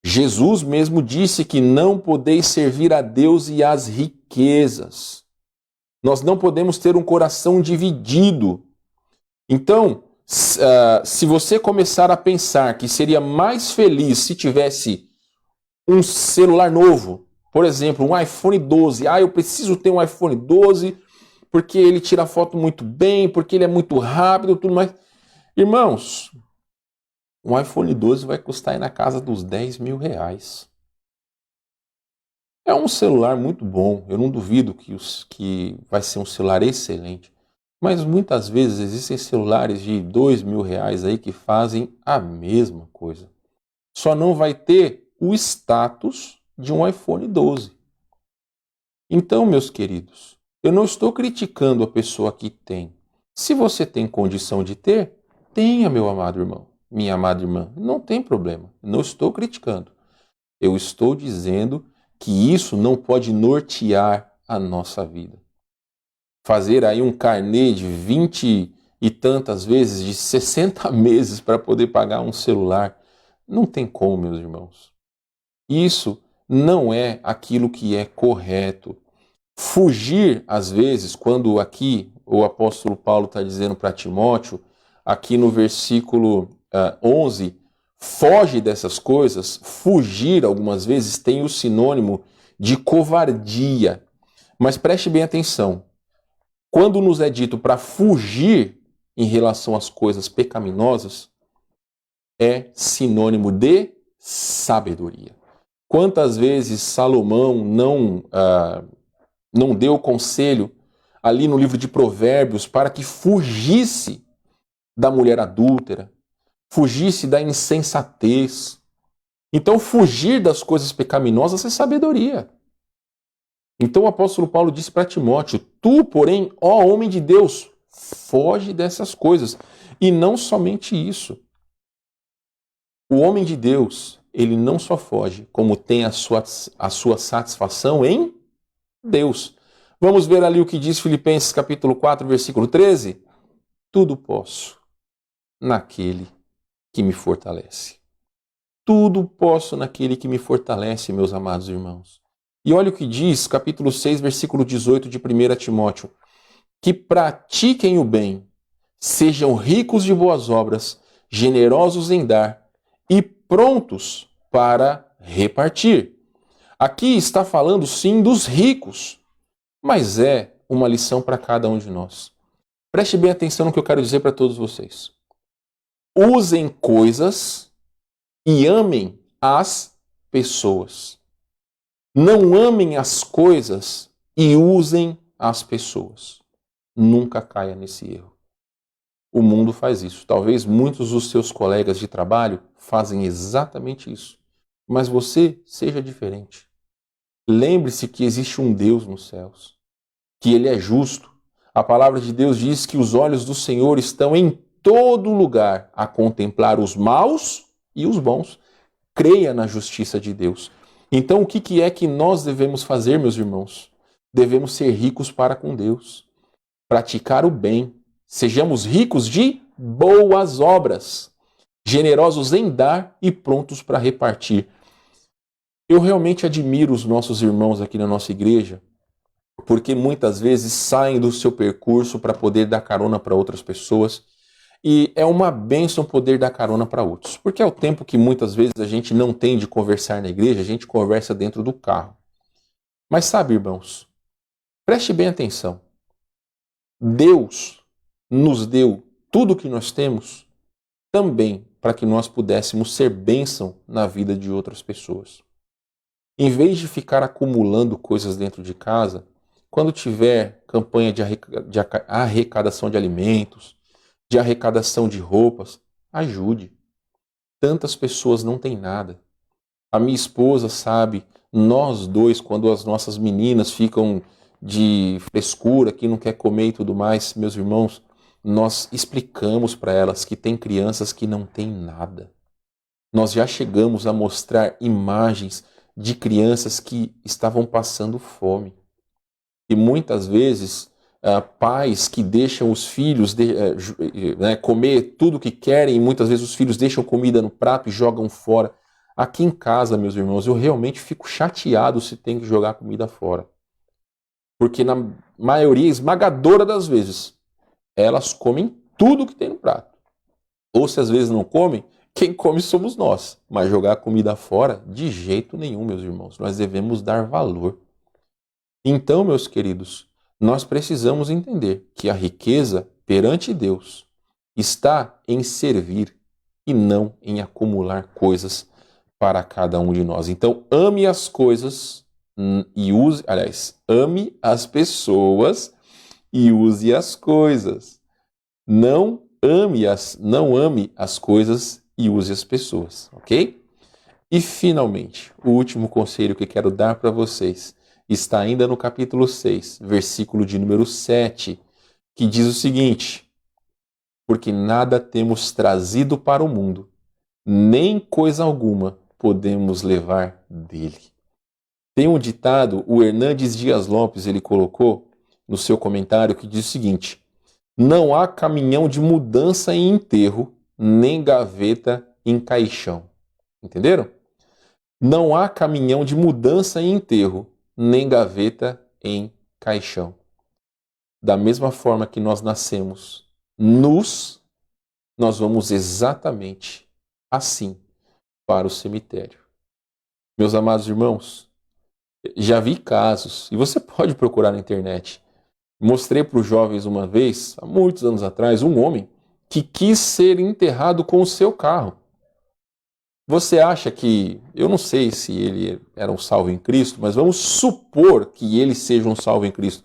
Jesus mesmo disse que não podeis servir a Deus e às riquezas. Nós não podemos ter um coração dividido. Então, se você começar a pensar que seria mais feliz se tivesse um celular novo, por exemplo, um iPhone 12. Eu preciso ter um iPhone 12 porque ele tira foto muito bem, porque ele é muito rápido, tudo mais. Irmãos, um iPhone 12 vai custar aí na casa dos 10 mil reais. É um celular muito bom, eu não duvido que vai ser um celular excelente. Mas muitas vezes existem celulares de 2 mil reais aí que fazem a mesma coisa. Só não vai ter o status de um iPhone 12. Então, meus queridos, eu não estou criticando a pessoa que tem. Se você tem condição de ter, tenha, meu amado irmão, minha amada irmã. Não tem problema. Não estou criticando. Eu estou dizendo que isso não pode nortear a nossa vida. Fazer aí um carnê de 20 e tantas vezes, de 60 meses para poder pagar um celular, não tem como, meus irmãos. Isso não é aquilo que é correto. Fugir, às vezes, quando aqui o apóstolo Paulo está dizendo para Timóteo, aqui no versículo 11, foge dessas coisas. Fugir, algumas vezes, tem o sinônimo de covardia. Mas preste bem atenção. Quando nos é dito para fugir em relação às coisas pecaminosas, é sinônimo de sabedoria. Quantas vezes Salomão não deu conselho ali no livro de Provérbios para que fugisse da mulher adúltera, fugisse da insensatez. Então, fugir das coisas pecaminosas é sabedoria. Então, o apóstolo Paulo disse para Timóteo: tu, porém, ó homem de Deus, foge dessas coisas. E não somente isso. O homem de Deus, ele não só foge, como tem a sua satisfação em Deus. Vamos ver ali o que diz Filipenses capítulo 4, versículo 13. Tudo posso naquele que me fortalece. Tudo posso naquele que me fortalece, meus amados irmãos. E olha o que diz, capítulo 6, versículo 18 de 1 Timóteo. Que pratiquem o bem, sejam ricos de boas obras, generosos em dar e prontos para repartir. Aqui está falando sim dos ricos, mas é uma lição para cada um de nós. Preste bem atenção no que eu quero dizer para todos vocês. Usem coisas e amem as pessoas. Não amem as coisas e usem as pessoas. Nunca caia nesse erro. O mundo faz isso. Talvez muitos dos seus colegas de trabalho fazem exatamente isso. Mas você seja diferente. Lembre-se que existe um Deus nos céus, que Ele é justo. A palavra de Deus diz que os olhos do Senhor estão em todo lugar a contemplar os maus e os bons. Creia na justiça de Deus. Então, o que é que nós devemos fazer, meus irmãos? Devemos ser ricos para com Deus. Praticar o bem. Sejamos ricos de boas obras. Generosos em dar e prontos para repartir. Eu realmente admiro os nossos irmãos aqui na nossa igreja, porque muitas vezes saem do seu percurso para poder dar carona para outras pessoas. E é uma bênção poder dar carona para outros. Porque é o tempo que muitas vezes a gente não tem de conversar na igreja, a gente conversa dentro do carro. Mas sabe, irmãos, preste bem atenção. Deus nos deu tudo o que nós temos também para que nós pudéssemos ser bênção na vida de outras pessoas. Em vez de ficar acumulando coisas dentro de casa, quando tiver campanha de arrecadação de alimentos, de arrecadação de roupas, ajude. Tantas pessoas não têm nada. A minha esposa sabe, nós dois, quando as nossas meninas ficam de frescura, que não quer comer e tudo mais, meus irmãos, nós explicamos para elas que tem crianças que não têm nada. Nós já chegamos a mostrar imagens de crianças que estavam passando fome. E muitas vezes pais que deixam os filhos comer tudo o que querem, e muitas vezes os filhos deixam comida no prato e jogam fora. Aqui em casa, meus irmãos, eu realmente fico chateado se tem que jogar comida fora. Porque na maioria esmagadora das vezes, elas comem tudo que tem no prato. Ou se às vezes não comem, quem come somos nós. Mas jogar comida fora, de jeito nenhum, meus irmãos. Nós devemos dar valor. Então, meus queridos, nós precisamos entender que a riqueza perante Deus está em servir e não em acumular coisas para cada um de nós. Então, ame as coisas e use, ame as pessoas e use as coisas. Não ame as coisas e use as pessoas, ok? E finalmente, o último conselho que quero dar para vocês está ainda no capítulo 6, versículo de número 7, que diz o seguinte: porque nada temos trazido para o mundo, nem coisa alguma podemos levar dele. Tem um ditado, o Hernandes Dias Lopes, ele colocou no seu comentário, que diz o seguinte: não há caminhão de mudança em enterro, nem gaveta em caixão. Entenderam? Não há caminhão de mudança em enterro, nem gaveta em caixão. Da mesma forma que nós nascemos nus, nós vamos exatamente assim para o cemitério. Meus amados irmãos, já vi casos, e você pode procurar na internet. Mostrei para os jovens uma vez, há muitos anos atrás, um homem que quis ser enterrado com o seu carro. Você acha que, eu não sei se ele era um salvo em Cristo, mas vamos supor que ele seja um salvo em Cristo.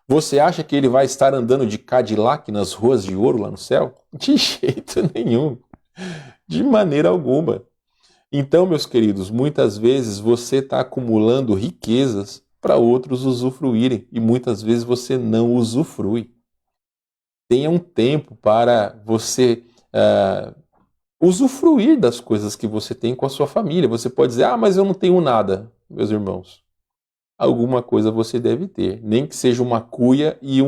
Você acha que ele vai estar andando de Cadillac nas ruas de ouro lá no céu? De jeito nenhum. De maneira alguma. Então, meus queridos, muitas vezes você está acumulando riquezas para outros usufruírem e muitas vezes você não usufrui. Tenha um tempo para você usufruir das coisas que você tem com a sua família. Você pode dizer, mas eu não tenho nada, meus irmãos. Alguma coisa você deve ter, nem que seja uma cuia e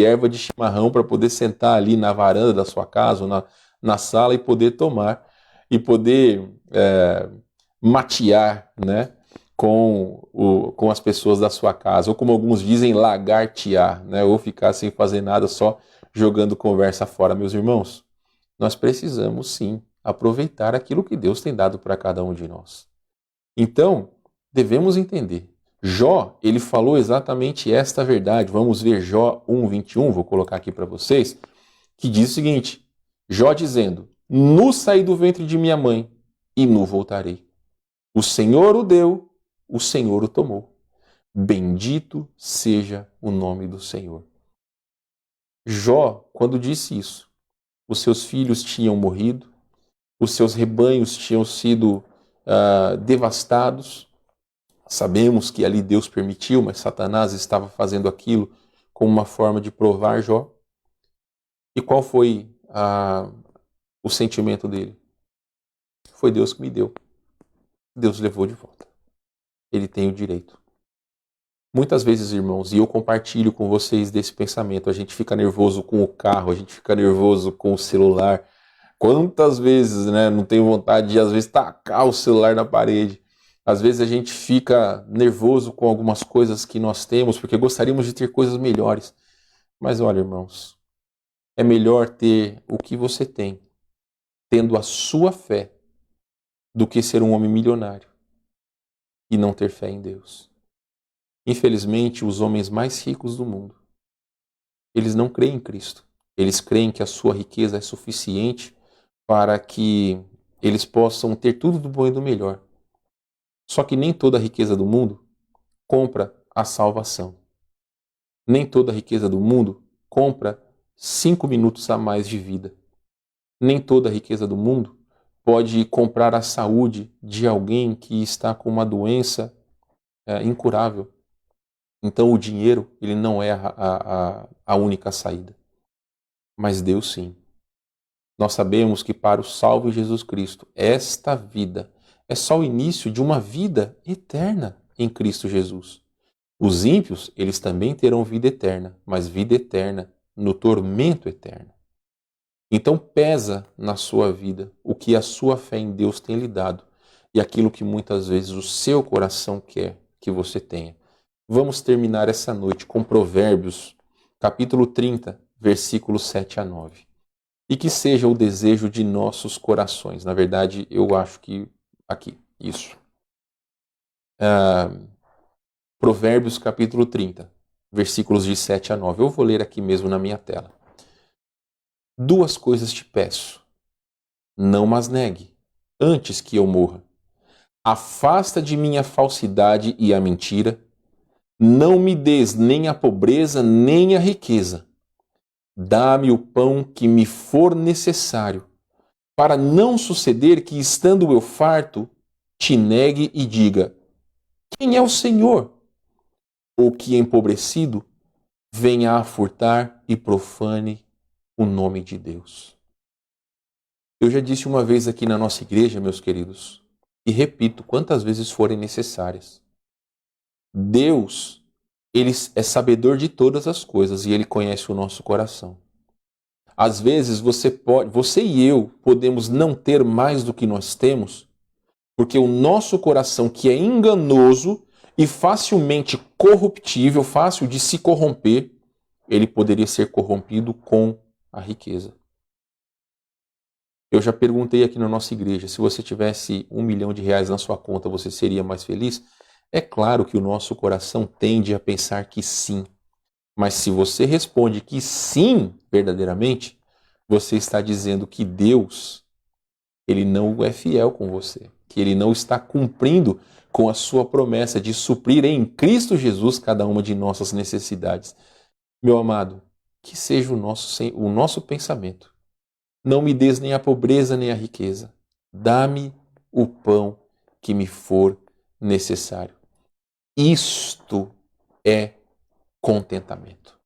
erva de chimarrão para poder sentar ali na varanda da sua casa ou na sala e poder tomar e poder matear, né, com as pessoas da sua casa, ou como alguns dizem, lagartear, né, ou ficar sem fazer nada, só jogando conversa fora. Meus irmãos, nós precisamos sim aproveitar aquilo que Deus tem dado para cada um de nós. Então, devemos entender. Jó, ele falou exatamente esta verdade. Vamos ver Jó 1:21, vou colocar aqui para vocês, que diz o seguinte, Jó dizendo, nu saí do ventre de minha mãe e nu voltarei. O Senhor o deu, o Senhor o tomou. Bendito seja o nome do Senhor. Jó, quando disse isso, os seus filhos tinham morrido, os seus rebanhos tinham sido devastados. Sabemos que ali Deus permitiu, mas Satanás estava fazendo aquilo como uma forma de provar Jó. E qual foi o sentimento dele? Foi Deus que me deu. Deus levou de volta. Ele tem o direito. Muitas vezes, irmãos, e eu compartilho com vocês desse pensamento, a gente fica nervoso com o carro, a gente fica nervoso com o celular. Quantas vezes, né, não tenho vontade de, às vezes, tacar o celular na parede. Às vezes a gente fica nervoso com algumas coisas que nós temos, porque gostaríamos de ter coisas melhores. Mas olha, irmãos, é melhor ter o que você tem, tendo a sua fé, do que ser um homem milionário e não ter fé em Deus. Infelizmente, os homens mais ricos do mundo, eles não creem em Cristo. Eles creem que a sua riqueza é suficiente para que eles possam ter tudo do bom e do melhor. Só que nem toda a riqueza do mundo compra a salvação. Nem toda a riqueza do mundo compra 5 minutos a mais de vida. Nem toda a riqueza do mundo pode comprar a saúde de alguém que está com uma doença incurável. Então o dinheiro, ele não é a única saída. Mas Deus sim. Nós sabemos que para o salvo em Jesus Cristo, esta vida é só o início de uma vida eterna em Cristo Jesus. Os ímpios, eles também terão vida eterna, mas vida eterna no tormento eterno. Então pesa na sua vida o que a sua fé em Deus tem lhe dado e aquilo que muitas vezes o seu coração quer que você tenha. Vamos terminar essa noite com Provérbios, capítulo 30, versículos 7 a 9. E que seja o desejo de nossos corações. Na verdade, eu acho que aqui, isso. Provérbios, capítulo 30, versículos de 7 a 9. Eu vou ler aqui mesmo na minha tela. 2 coisas te peço, não mas negue, antes que eu morra. Afasta de mim a falsidade e a mentira, não me des nem a pobreza nem a riqueza. Dá-me o pão que me for necessário, para não suceder que, estando eu farto, te negue e diga, quem é o Senhor? Ou que, empobrecido, venha a furtar e profane o nome de Deus. Eu já disse uma vez aqui na nossa igreja, meus queridos, e repito quantas vezes forem necessárias. Deus, Ele é sabedor de todas as coisas e Ele conhece o nosso coração. Às vezes você e eu podemos não ter mais do que nós temos, Porque o nosso coração, que é enganoso e facilmente corruptível, fácil de se corromper, ele poderia ser corrompido com a riqueza. Eu já perguntei aqui na nossa igreja, se você tivesse R$1 milhão na sua conta, você seria mais feliz? É claro que o nosso coração tende a pensar que sim. Mas se você responde que sim, verdadeiramente, você está dizendo que Deus, ele não é fiel com você, que ele não está cumprindo com a sua promessa de suprir em Cristo Jesus cada uma de nossas necessidades. Meu amado, que seja o nosso pensamento. Não me des nem a pobreza nem a riqueza. Dá-me o pão que me for necessário. Isto é contentamento.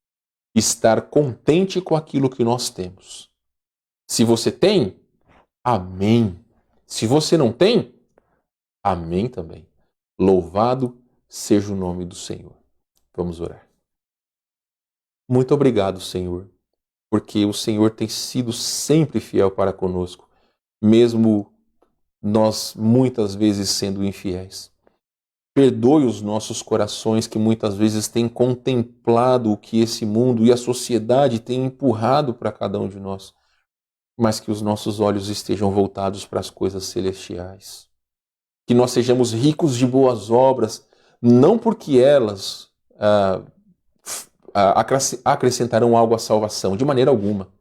Estar contente com aquilo que nós temos. Se você tem, amém. Se você não tem, amém também. Louvado seja o nome do Senhor. Vamos orar. Muito obrigado, Senhor, porque o Senhor tem sido sempre fiel para conosco, mesmo nós muitas vezes sendo infiéis. Perdoe os nossos corações que muitas vezes têm contemplado o que esse mundo e a sociedade têm empurrado para cada um de nós, mas que os nossos olhos estejam voltados para as coisas celestiais. Que nós sejamos ricos de boas obras, não porque elas acrescentarão algo à salvação, de maneira alguma.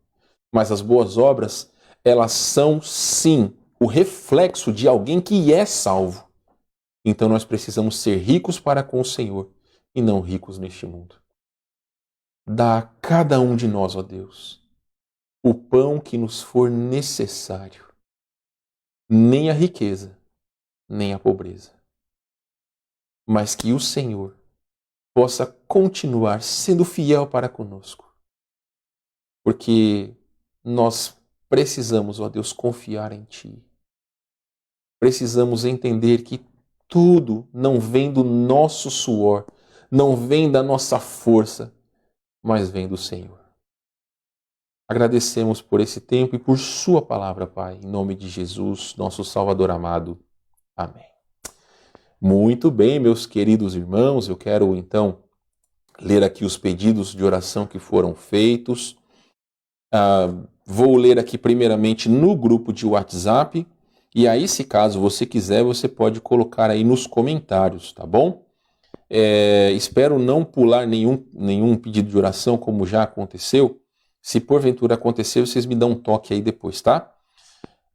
Mas as boas obras, elas são, sim, o reflexo de alguém que é salvo. Então nós precisamos ser ricos para com o Senhor e não ricos neste mundo. Dá a cada um de nós, ó Deus, o pão que nos for necessário. Nem a riqueza, nem a pobreza. Mas que o Senhor possa continuar sendo fiel para conosco. Porque nós precisamos, ó Deus, confiar em Ti. Precisamos entender que tudo não vem do nosso suor, não vem da nossa força, mas vem do Senhor. Agradecemos por esse tempo e por Sua palavra, Pai, em nome de Jesus, nosso Salvador amado. Amém. Muito bem, meus queridos irmãos, eu quero então ler aqui os pedidos de oração que foram feitos. Vou ler aqui primeiramente no grupo de WhatsApp, e aí, se caso você quiser, você pode colocar aí nos comentários, tá bom? Espero não pular nenhum pedido de oração, como já aconteceu. Se porventura acontecer, vocês me dão um toque aí depois, tá?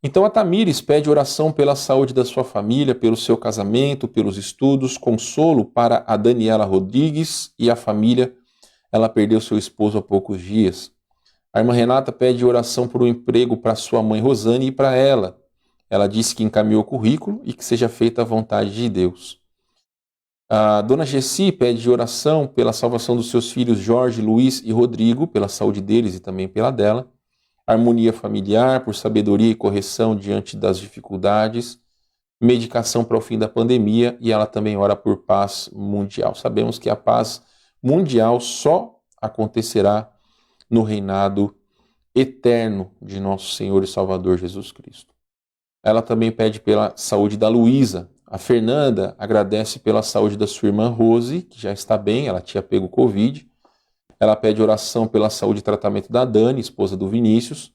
Então a Tamires pede oração pela saúde da sua família, pelo seu casamento, pelos estudos, consolo para a Daniela Rodrigues e a família. Ela perdeu seu esposo há poucos dias. A irmã Renata pede oração por um emprego para sua mãe Rosane e para ela. Ela disse que encaminhou o currículo e que seja feita a vontade de Deus. A dona Gessi pede oração pela salvação dos seus filhos Jorge, Luiz e Rodrigo, pela saúde deles e também pela dela. Harmonia familiar, por sabedoria e correção diante das dificuldades. Medicação para o fim da pandemia, e ela também ora por paz mundial. Sabemos que a paz mundial só acontecerá no reinado eterno de nosso Senhor e Salvador Jesus Cristo. Ela também pede pela saúde da Luísa. A Fernanda agradece pela saúde da sua irmã Rose, que já está bem, ela tinha pego Covid. Ela pede oração pela saúde e tratamento da Dani, esposa do Vinícius.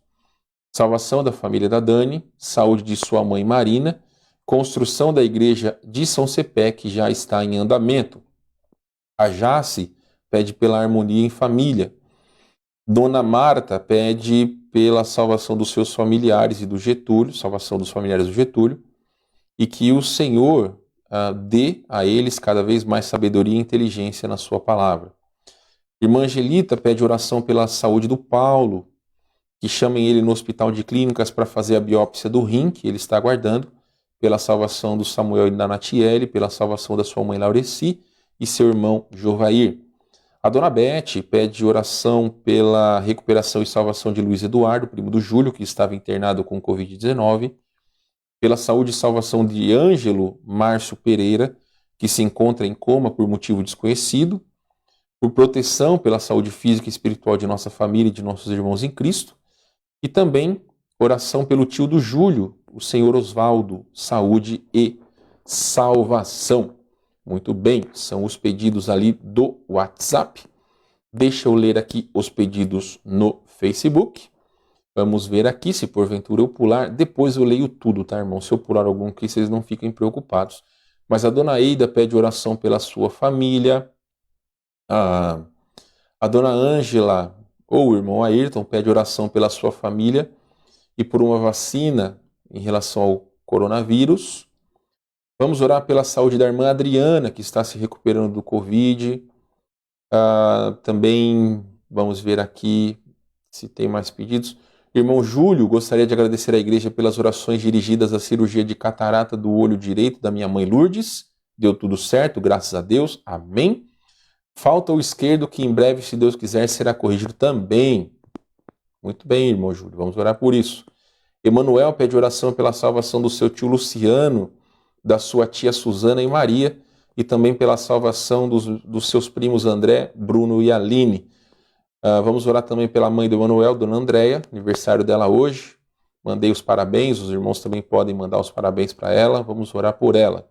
Salvação da família da Dani, saúde de sua mãe Marina, construção da igreja de São Cepé, que já está em andamento. A Jace pede pela harmonia em família. Dona Marta pede pela salvação dos seus familiares e do Getúlio, salvação dos familiares do Getúlio, e que o Senhor dê a eles cada vez mais sabedoria e inteligência na sua palavra. Irmã Angelita pede oração pela saúde do Paulo, que chamem ele no hospital de clínicas para fazer a biópsia do rim, que ele está aguardando, pela salvação do Samuel e da Natiele, pela salvação da sua mãe Laureci e seu irmão Jovair. A dona Beth pede oração pela recuperação e salvação de Luiz Eduardo, primo do Júlio, que estava internado com Covid-19, pela saúde e salvação de Ângelo Márcio Pereira, que se encontra em coma por motivo desconhecido, por proteção pela saúde física e espiritual de nossa família e de nossos irmãos em Cristo, e também oração pelo tio do Júlio, o senhor Osvaldo, saúde e salvação. Muito bem, são os pedidos ali do WhatsApp. Deixa eu ler aqui os pedidos no Facebook. Vamos ver aqui, se porventura eu pular, depois eu leio tudo, tá, irmão? Se eu pular algum aqui, vocês não fiquem preocupados. Mas a dona Eida pede oração pela sua família. A dona Ângela, ou o irmão Ayrton, pede oração pela sua família e por uma vacina em relação ao coronavírus. Vamos orar pela saúde da irmã Adriana, que está se recuperando do Covid. Também vamos ver aqui se tem mais pedidos. Irmão Júlio, gostaria de agradecer à igreja pelas orações dirigidas à cirurgia de catarata do olho direito da minha mãe Lourdes. Deu tudo certo, graças a Deus. Amém. Falta o esquerdo, que em breve, se Deus quiser, será corrigido também. Muito bem, irmão Júlio, vamos orar por isso. Emanuel pede oração pela salvação do seu tio Luciano, da sua tia Suzana e Maria, e também pela salvação dos seus primos André, Bruno e Aline. Vamos orar também pela mãe do Emanuel, dona Andréia, aniversário dela hoje. Mandei os parabéns, os irmãos também podem mandar os parabéns para ela. Vamos orar por ela.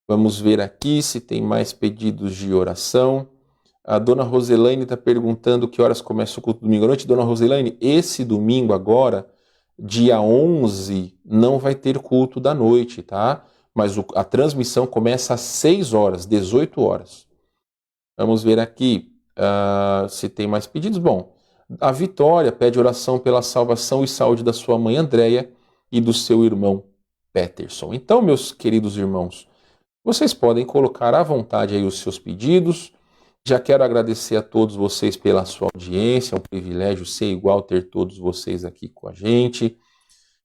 Vamos ver aqui se tem mais pedidos de oração. A dona Roselaine está perguntando que horas começa o culto domingo à noite. Dona Roselaine, esse domingo agora, dia 11, não vai ter culto da noite, tá? Mas a transmissão começa às 6 horas, 18 horas. Vamos ver aqui. Se tem mais pedidos. Bom, a Vitória pede oração pela salvação e saúde da sua mãe Andréia e do seu irmão Peterson. Então, meus queridos irmãos, vocês podem colocar à vontade aí os seus pedidos. Já quero agradecer a todos vocês pela sua audiência, é um privilégio ser igual ter todos vocês aqui com a gente.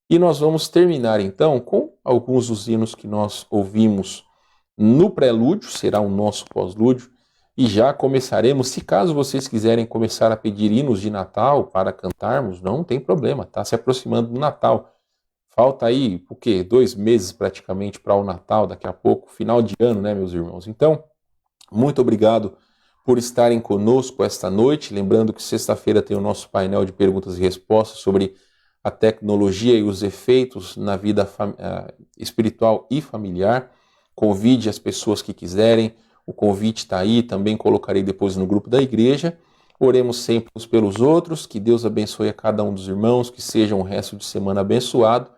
E nós vamos terminar então com alguns dos hinos que nós ouvimos no prelúdio, será o nosso pós-lúdio. E já começaremos, se caso vocês quiserem começar a pedir hinos de Natal para cantarmos, não tem problema, está se aproximando do Natal. Falta aí, 2 meses praticamente para o Natal, daqui a pouco, final de ano, né, meus irmãos? Então, muito obrigado por estarem conosco esta noite. Lembrando que sexta-feira tem o nosso painel de perguntas e respostas sobre a tecnologia e os efeitos na vida espiritual e familiar. Convide as pessoas que quiserem. O convite está aí, também colocarei depois no grupo da igreja. Oremos sempre uns pelos outros, que Deus abençoe a cada um dos irmãos, que seja um resto de semana abençoado.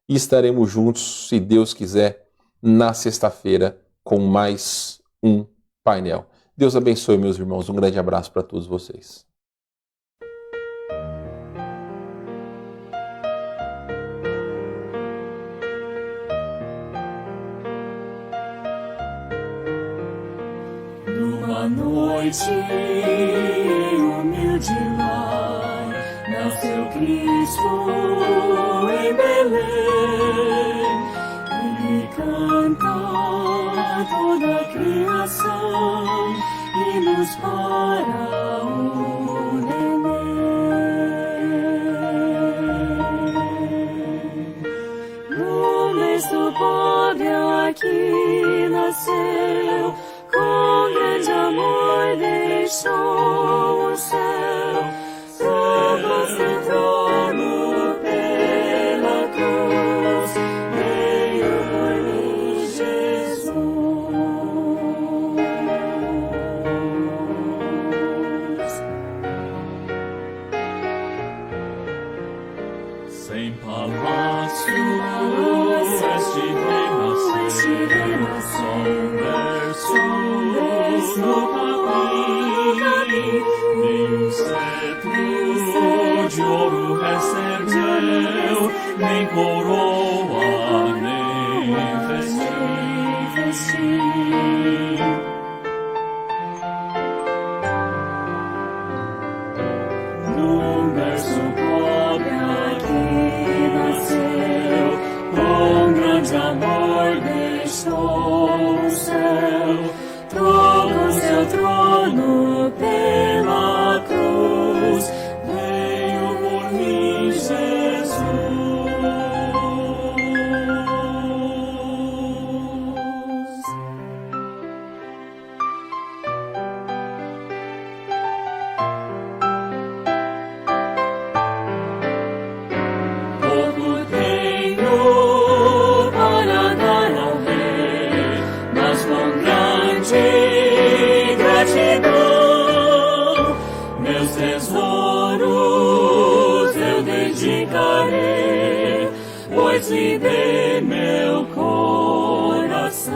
E estaremos juntos, se Deus quiser, na sexta-feira com mais um painel. Deus abençoe, meus irmãos. Um grande abraço para todos vocês. Numa noite humilde lá, nasceu Cristo em Belém. Ele canta toda a criação, hinos para o neném. No meio pobre aqui nasceu, com grande amor deixou o céu, sobre seu trono pela cruz, veio por mim Jesus. Sem palácio, este rei nasceu, no capim, nem cetro de ouro recebeu, nem coroa, nem festim. No berço pobre aqui nasceu, com grande amor deixou o céu, trocou seu trono pela cruz, veio por mim Jesus. Pouco tenho de gratidão, meus tesouros eu dedicarei, pois lhe dei meu coração.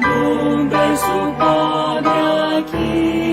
Num berço pobre aqui